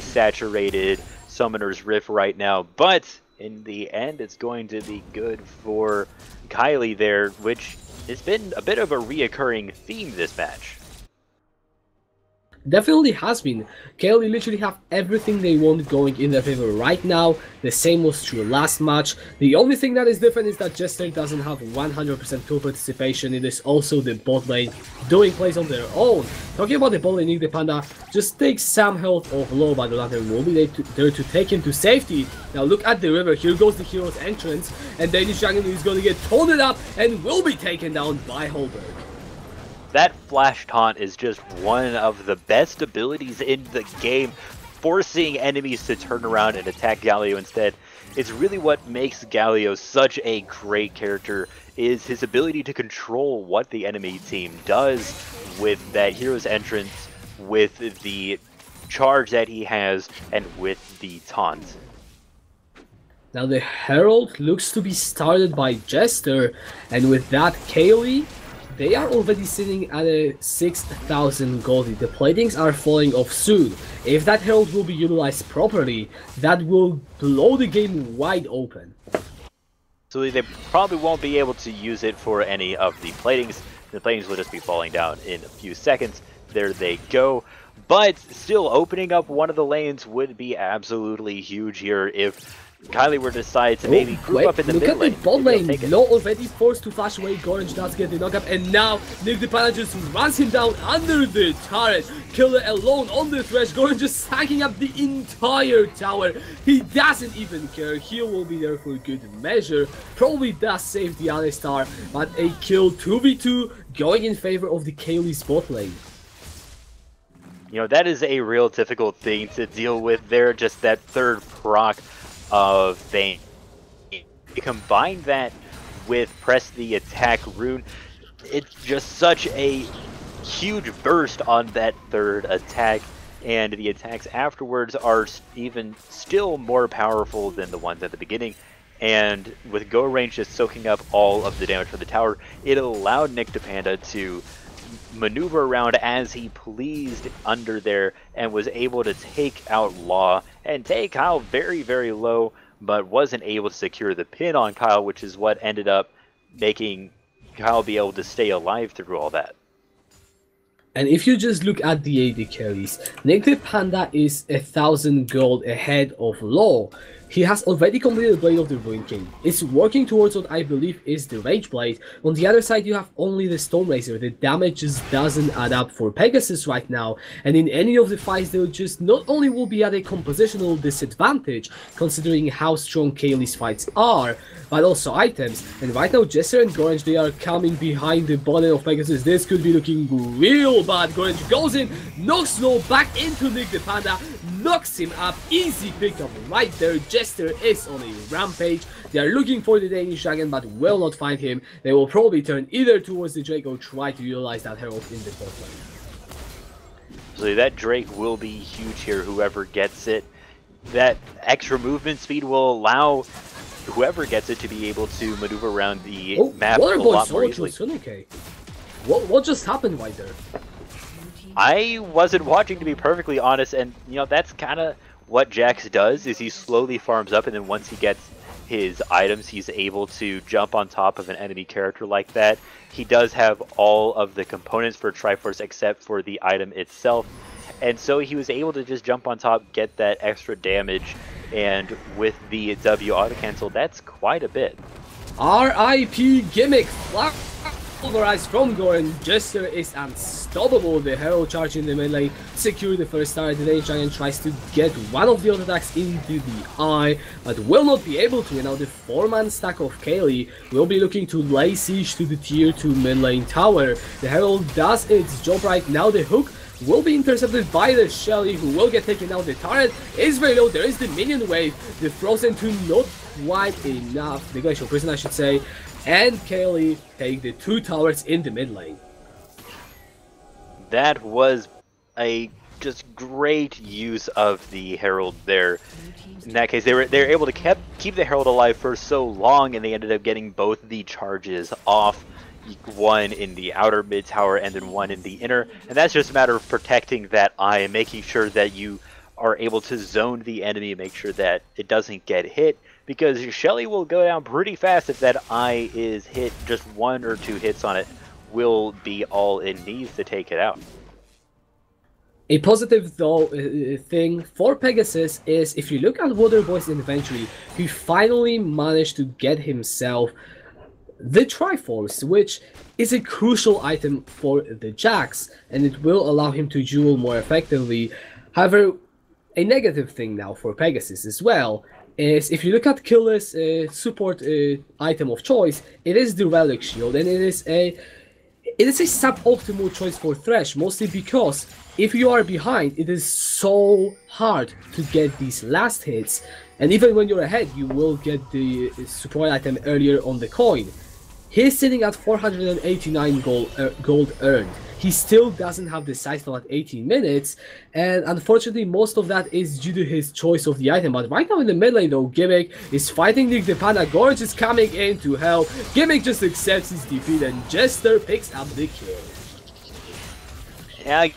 Speaker 3: saturated Summoner's Rift right now, but in the end, it's going to be good for Caeli there, which has been a bit of a reoccurring theme this match.
Speaker 2: Definitely has been. Caeli literally have everything they want going in their favor right now. The same was true last match. The only thing that is different is that Jester doesn't have 100% kill participation. It is also the bot lane doing plays on their own. Talking about the bot lane, Nick the Panda just takes some health off Low, but the Lantern will be there to take him to safety. Now look at the river. Here goes the hero's entrance, and Danish Dragon is going to get taunted up and will be taken down by Holberg.
Speaker 3: That flash taunt is just one of the best abilities in the game, forcing enemies to turn around and attack Galio instead. It's really what makes Galio such a great character, is his ability to control what the enemy team does with that hero's entrance, with the charge that he has, and with the taunt.
Speaker 2: Now the Herald looks to be started by Jester, and with that Caeli, they are already sitting at a 6,000 gold. The platings are falling off soon. If that Herald will be utilized properly, that will blow the game wide open.
Speaker 3: So they probably won't be able to use it for any of the platings. The platings will just be falling down in a few seconds. There they go. But still, opening up one of the lanes would be absolutely huge here if Caeli were to decide to maybe group up in the mid lane.
Speaker 2: Look at the bot lane. Low already forced to flash away. Gorange does get the knockup, and now Nick the Panda just runs him down under the turret. Killer alone on the Thresh. Gorange just stacking up the entire tower. He doesn't even care. He will be there for good measure. Probably does save the Alistar, but a kill 2v2 going in favor of the Caeli's bot lane.
Speaker 3: That is a real difficult thing to deal with there. Just that third proc of Thane. You combine that with press the attack rune, it's just such a huge burst on that third attack, and the attacks afterwards are even still more powerful than the ones at the beginning. And with Go Range just soaking up all of the damage from the tower, it allowed Nick the Panda to maneuver around as he pleased under there, and was able to take out Law and take Kyle very, very low but wasn't able to secure the pin on Kyle, which is what ended up making Kyle be able to stay alive through all that.
Speaker 2: And if you just look at the AD carries, Nick the Panda is 1,000 gold ahead of Law. He has already completed Blade of the Ruin King. It's working towards what I believe is the Rage Blade. On the other side you have only the Stone Razor. The damage just doesn't add up for Pegasus right now, and in any of the fights they'll just not only will be at a compositional disadvantage considering how strong Caeli's fights are, but also items. And right now Jester and Gorange, they are coming behind the body of Pegasus. This could be looking real bad. Gorange goes in, knocks Law back into Nick the Panda, knocks him up, easy pickup right there. Jester is on a rampage. They are looking for the Danish Dragon but will not find him. They will probably turn either towards the Drake or try to utilize that Herald in the bot lane.
Speaker 3: So that Drake will be huge here, whoever gets it. That extra movement speed will allow whoever gets it to be able to maneuver around the map a lot more easily.
Speaker 2: What just happened right there?
Speaker 3: I wasn't watching, to be perfectly honest, and you know that's kind of what Jax does, is he slowly farms up, and then once he gets his items he's able to jump on top of an enemy character like that. He does have all of the components for Triforce except for the item itself, and so he was able to just jump on top, get that extra damage, and with the W auto cancel, that's quite a bit.
Speaker 2: RIP Gimmick pulverized from Goran. Jester is unstoppable. The Herald charge in the mid lane secure the first tower. The Danish Giant tries to get one of the auto attacks into the eye, but will not be able to. And now the 4-man stack of Caeli will be looking to lay siege to the tier 2 mid lane tower. The Herald does its job right now. The hook will be intercepted by the Shelly, who will get taken out. The turret is very low. There is the minion wave. The Frozen 2 not quite enough. The Glacial Prison, I should say. And Caeli take the 2 towers in the mid lane.
Speaker 3: That was a just great use of the Herald there. In that case, they were able to keep the Herald alive for so long, and they ended up getting both the charges off. One in the outer mid tower and then one in the inner, and that's just a matter of protecting that eye and making sure that you are able to zone the enemy and make sure that it doesn't get hit, because Shelly will go down pretty fast if that eye is hit. Just 1 or 2 hits on it will be all it needs to take it out.
Speaker 2: A positive though thing for Pegasus is, if you look at Waterboy's inventory, he finally managed to get himself the Triforce, which is a crucial item for the Jax, and it will allow him to duel more effectively. However, a negative thing now for Pegasus as well is, if you look at Killer's support item of choice, it is the Relic Shield, and it is a suboptimal choice for Thresh, mostly because if you are behind, it is so hard to get these last hits, and even when you're ahead, you will get the support item earlier on the coin. He's sitting at 489 gold earned. He still doesn't have the Sightful at 18 minutes, and unfortunately most of that is due to his choice of the item. But right now in the mid lane though, Gimmick is fighting Nick the Panda. Gorge is coming in to help. Gimmick just accepts his defeat, and Jester picks up the kill.
Speaker 3: Yeah,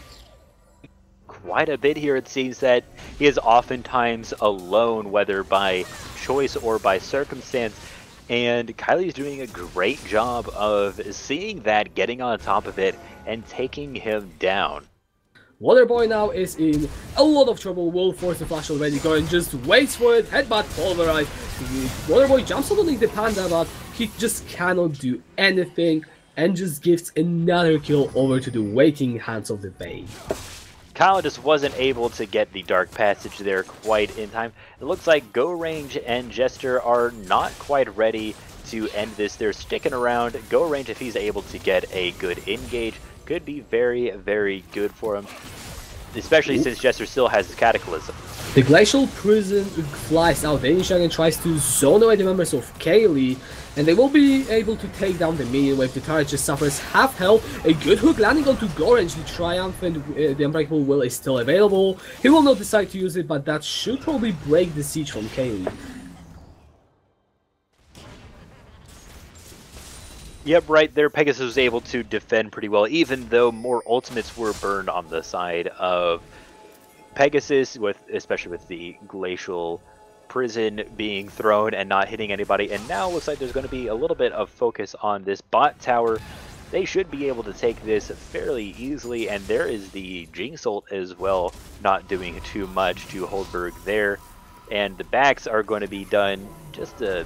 Speaker 3: quite a bit here. It seems that he is oftentimes alone, whether by choice or by circumstance. And Caeli is doing a great job of seeing that, getting on top of it, and taking him down.
Speaker 2: Waterboy now is in a lot of trouble. Will force the flash already. Goran just waits for it. Headbutt pulverized. Waterboy jumps on the Panda, but he just cannot do anything, and just gives another kill over to the waiting hands of the Vayne.
Speaker 3: Kyle just wasn't able to get the Dark Passage there quite in time. It looks like Go Range and Jester are not quite ready to end this. They're sticking around. Go Range, if he's able to get a good engage, could be very, very good for him, especially since Jester still has his Cataclysm.
Speaker 2: The Glacial Prison flies out. The Danish Dragon tries to zone away the members of Caeli, and they will be able to take down the minion wave. The turret just suffers half health. A good hook landing onto Gorange. The Triumphant, the Unbreakable Will is still available. He will not decide to use it, but that should probably break the siege from Caeli.
Speaker 3: Yep, right there, Pegasus was able to defend pretty well, even though more ultimates were burned on the side of Pegasus, especially with the Glacial prison being thrown and not hitting anybody, and now looks like there's going to be a little bit of focus on this bot tower. They should be able to take this fairly easily, and there is the Jinx ult as well, not doing too much to Holdberg there. And the backs are going to be done just to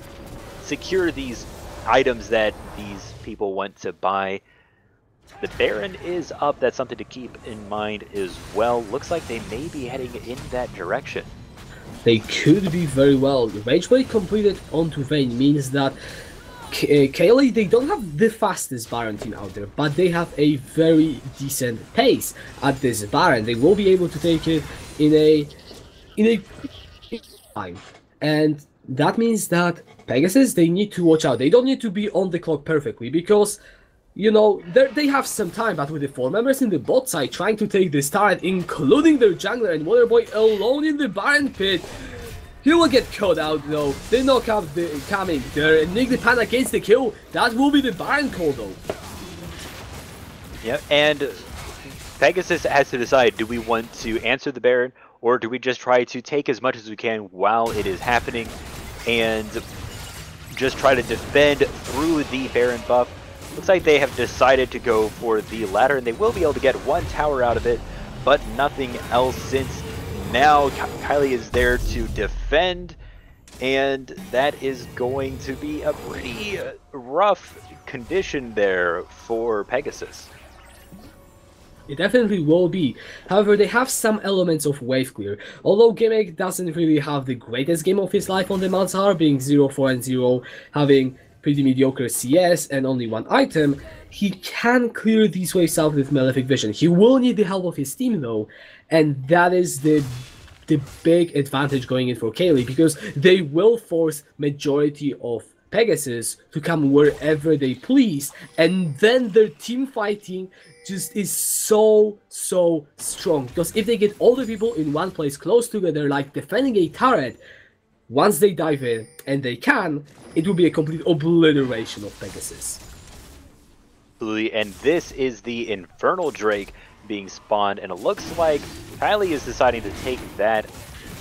Speaker 3: secure these items that these people want to buy. The Baron is up, that's something to keep in mind as well. Looks like they may be heading in that direction.
Speaker 2: They could be very well. Rage Blade completed onto Vayne means that Caeli, they don't have the fastest Baron team out there, but they have a very decent pace at this Baron. They will be able to take it in a time, and that means that Pegasus, they need to watch out. They don't need to be on the clock perfectly because, you know, they have some time, but with the 4 members in the bot side trying to take this turret, including their jungler and Waterboy alone in the Baron pit, he will get caught out though. The knockout coming there, and Nick the Panda gets the kill. That will be the Baron call though.
Speaker 3: Yeah, and Pegasus has to decide, do we want to answer the Baron, or do we just try to take as much as we can while it is happening and just try to defend through the Baron buff? Looks like they have decided to go for the latter, and they will be able to get 1 tower out of it, but nothing else, since now Caeli is there to defend, and that is going to be a pretty rough condition there for Pegasus.
Speaker 2: It definitely will be. However, they have some elements of wave clear. Although Gimmick doesn't really have the greatest game of his life on the Malzahar, being 0-4-0, having pretty mediocre CS and only 1 item, he can clear these waves out with Malefic Vision. He will need the help of his team though, and that is the big advantage going in for Caeli, because they will force majority of Pegasus to come wherever they please, and then their team fighting just is so strong, because if they get all the people in one place close together, like defending a turret, once they dive in, and they can, it will be a complete obliteration of Pegasus.
Speaker 3: Absolutely, and this is the Infernal Drake being spawned, and it looks like Caeli is deciding to take that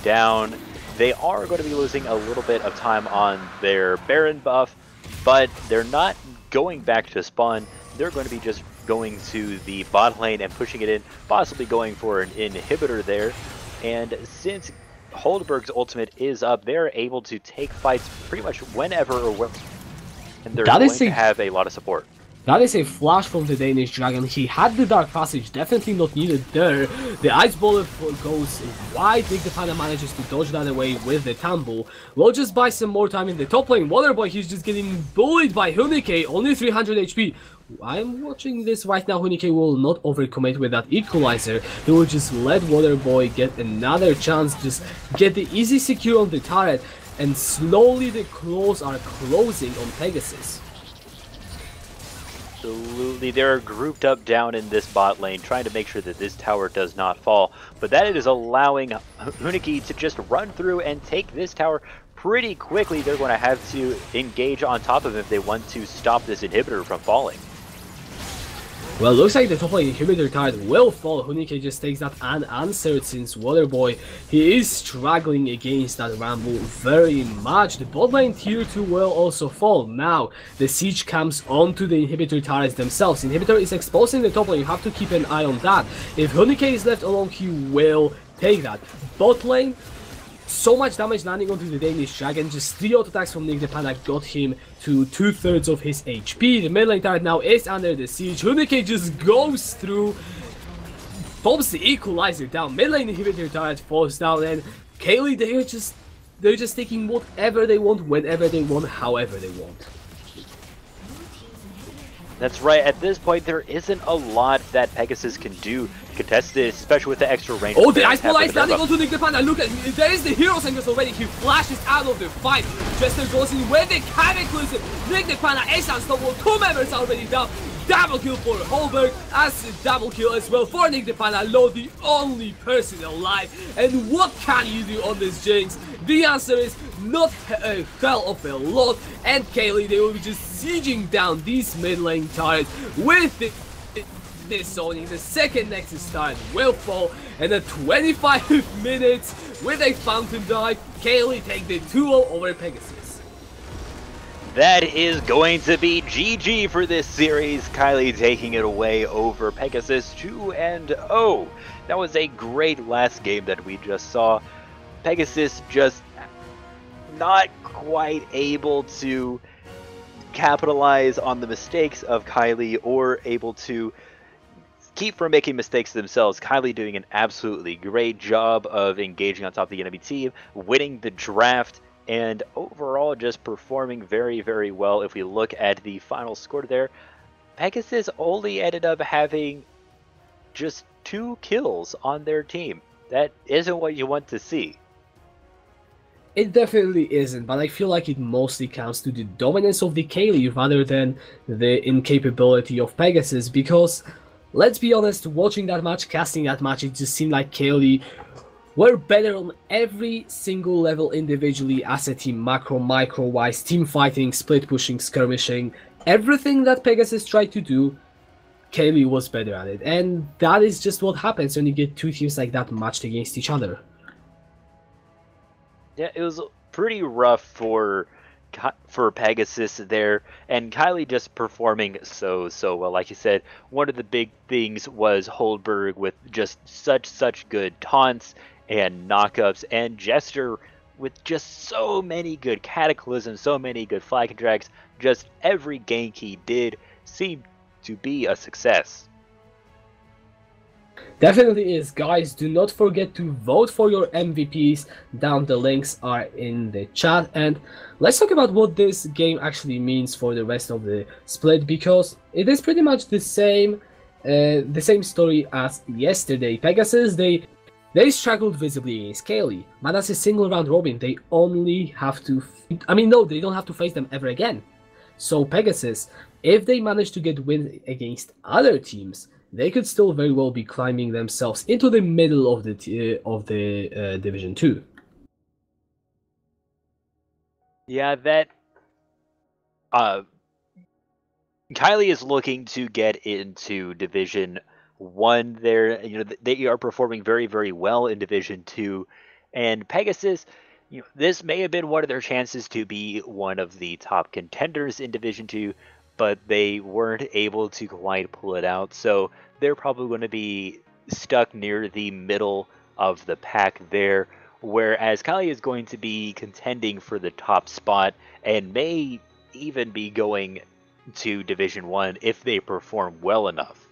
Speaker 3: down. They are going to be losing a little bit of time on their Baron buff, but they're not going back to spawn. They're going to be just going to the bot lane and pushing it in, possibly going for an inhibitor there. And since Holdberg's ultimate is up, they're able to take fights pretty much whenever or where, and they're going to have a lot of support.
Speaker 2: That is a flash from the Danish Dragon. He had the Dark Passage, definitely not needed there. The Ice Bullet goes wide. Nick the Panda manages to dodge that away with the Tumble. We'll just buy some more time in the top lane. Waterboy, he's just getting bullied by Hunike, only 300 HP. I'm watching this right now. Hunike will not overcommit with that equalizer. He will just let Waterboy get another chance, just get the easy secure on the turret, and slowly the claws are closing on Pegasus.
Speaker 3: Absolutely, they're grouped up down in this bot lane, trying to make sure that this tower does not fall. But that is allowing Hunike to just run through and take this tower pretty quickly. They're going to have to engage on top of him if they want to stop this inhibitor from falling.
Speaker 2: Well, looks like the top lane inhibitor turret will fall. Hunike just takes that unanswered, since Waterboy, he is struggling against that Rambo very much. The bot lane tier 2 will also fall. Now, the siege comes onto the inhibitor turrets themselves. Inhibitor is exposing the top lane, you have to keep an eye on that. If Hunike is left alone, he will take that. Bot lane, so much damage landing onto the Danish Dragon. Just 3 auto attacks from Nick the Panda got him to 2/3 of his HP. The mid lane turret now is under the siege. Hunike just goes through, pops the equalizer down. Mid lane inhibitor turret falls down, and Caeli, they're just taking whatever they want, whenever they want, however they want.
Speaker 3: That's right, at this point there isn't a lot that Pegasus can do to contest this, especially with the extra range.
Speaker 2: Oh, the Ice Bullet is landing onto Nick the Panda. Look at, there is the Hero Singers already. He flashes out of the fight. Jester goes in with the Cataclysm. Nick the Panda is unstoppable. 2 members already down. Double kill for Holdberg, as a double kill as well for Nick the Panda. Low, the only person alive. And what can you do on this Jinx? The answer is not a hell of a lot, and Caeli, they will be just sieging down these mid lane turrets with the this zone in the second Nexus start will fall, and at 25 minutes with a fountain dive, Caeli take the 2-0 over Pegasus.
Speaker 3: That is going to be GG for this series. Caeli taking it away over Pegasus 2-0. That was a great last game that we just saw. Pegasus just not quite able to capitalize on the mistakes of Caeli or able to keep from making mistakes themselves. Caeli doing an absolutely great job of engaging on top of the enemy team, winning the draft, and overall just performing very, very well. If we look at the final score there, Pegasus only ended up having just 2 kills on their team. That isn't what you want to see.
Speaker 2: It definitely isn't, but I feel like it mostly counts to the dominance of the Caeli rather than the incapability of Pegasus, because, let's be honest, watching that match, casting that match, it just seemed like Caeli were better on every single level individually as a team, macro, micro-wise, team fighting, split pushing, skirmishing, everything that Pegasus tried to do, Caeli was better at it, and that is just what happens when you get 2 teams like that matched against each other.
Speaker 3: Yeah, it was pretty rough for Pegasus there, and Caeli just performing so well. Like you said, one of the big things was Holdberg with just such good taunts and knockups, and Jester with just so many good cataclysms, so many good flag drags. Just every gank he did seemed to be a success.
Speaker 2: Definitely is, guys. Do not forget to vote for your MVPs. Down the links are in the chat, and let's talk about what this game actually means for the rest of the split, because it is pretty much the same story as yesterday. Pegasus, they struggled visibly against Caeli, but as a single round robin, they only have to. They don't have to face them ever again. So Pegasus, if they manage to get wins against other teams, they could still very well be climbing themselves into the middle of the Division 2.
Speaker 3: Yeah, that Caeli is looking to get into Division 1 there. They are performing very, very well in Division 2, and Pegasus, this may have been one of their chances to be one of the top contenders in Division 2, but they weren't able to quite pull it out, so they're probably going to be stuck near the middle of the pack there, whereas Caeli is going to be contending for the top spot and may even be going to Division 1 if they perform well enough.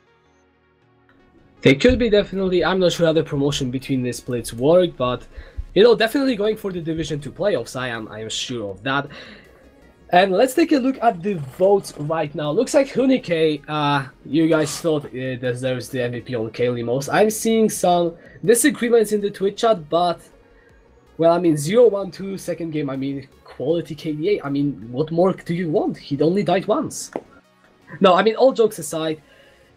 Speaker 2: They could be, definitely. I'm not sure how the promotion between the splits work, but definitely going for the Division 2 playoffs. I am sure of that. And let's take a look at the votes right now. Looks like Hunike, you guys thought deserves the MVP on Caeli most. I'm seeing some disagreements in the Twitch chat, but, well, 0-1-2 second game, quality KDA. What more do you want? He only died once. No, all jokes aside,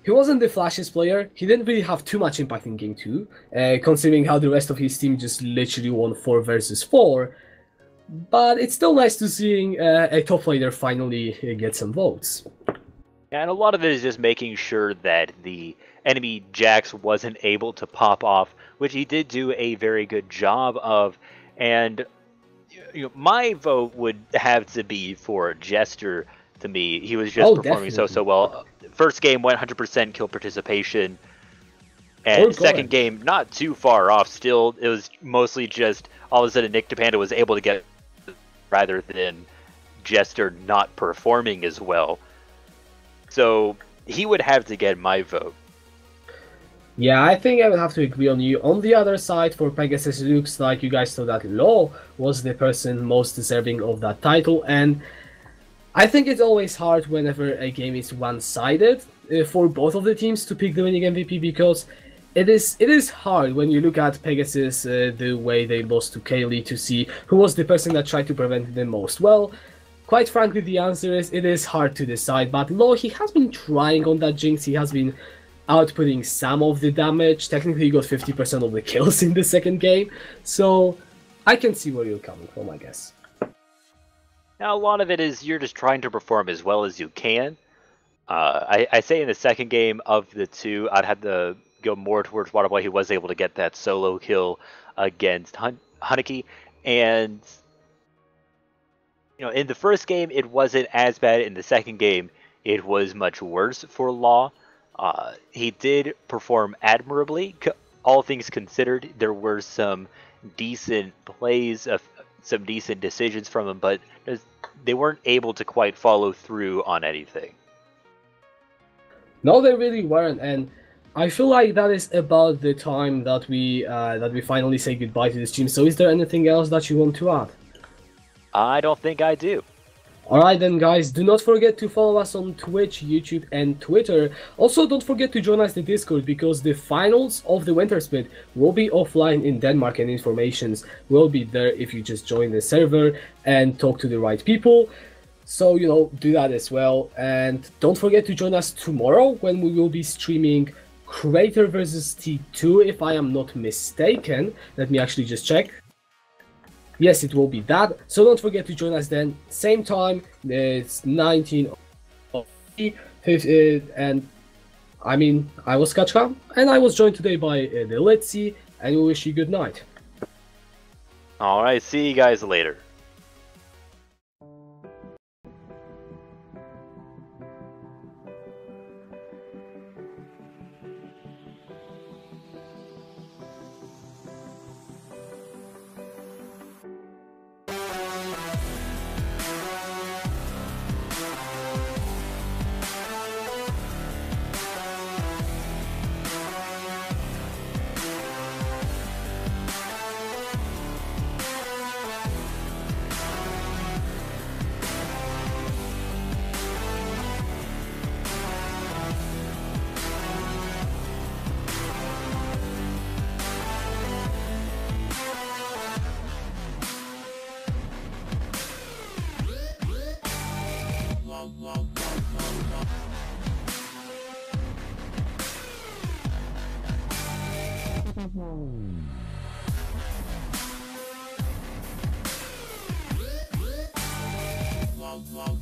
Speaker 2: he wasn't the flashiest player. He didn't really have too much impact in Game 2, considering how the rest of his team just literally won 4 versus 4. But it's still nice to seeing a top laner finally get some votes.
Speaker 3: And a lot of it is just making sure that the enemy Jax wasn't able to pop off, which he did do a very good job of. And my vote would have to be for Jester. To me, he was just performing so well. First game went 100% kill participation, and second game not too far off. Still, it was mostly just all of a sudden Nick DePanda was able to get, rather than Jester not performing as well. So he would have to get my vote.
Speaker 2: Yeah, I think I would have to agree on you. On the other side, for Pegasus, it looks like you guys thought that Law was the person most deserving of that title, and I think it's always hard whenever a game is one-sided for both of the teams to pick the winning MVP, because it is hard when you look at Pegasus, the way they lost to Caeli, to see who was the person that tried to prevent it the most. Well, quite frankly, the answer is it is hard to decide, but Law, he has been trying on that Jinx, he has been outputting some of the damage. Technically, he got 50% of the kills in the second game, so I can see where you're coming from, I guess.
Speaker 3: Now, a lot of it is you're just trying to perform as well as you can. I say in the second game of the two, I'd have to go more towards Waterboy. He was able to get that solo kill against Haneke, and in the first game it wasn't as bad. In the second game, it was much worse for Law. He did perform admirably, all things considered. There were some decent plays, some decent decisions from him, but they weren't able to quite follow through on anything.
Speaker 2: No, they really weren't, and I feel like that is about the time that we finally say goodbye to the stream. So, is there anything else that you want to add?
Speaker 3: I don't think I do.
Speaker 2: Alright then, guys, do not forget to follow us on Twitch, YouTube, and Twitter. Also, don't forget to join us in Discord, because the finals of the Wintersplit will be offline in Denmark, and informations will be there if you just join the server and talk to the right people. So, do that as well. And don't forget to join us tomorrow when we will be streaming Crater vs T2, if I am not mistaken. Let me actually just check. Yes, it will be that. So don't forget to join us then. Same time, it's 19. And I was Kachka, and I was joined today by the Litzy, and we wish you good night.
Speaker 3: Alright, see you guys later.
Speaker 1: Wow.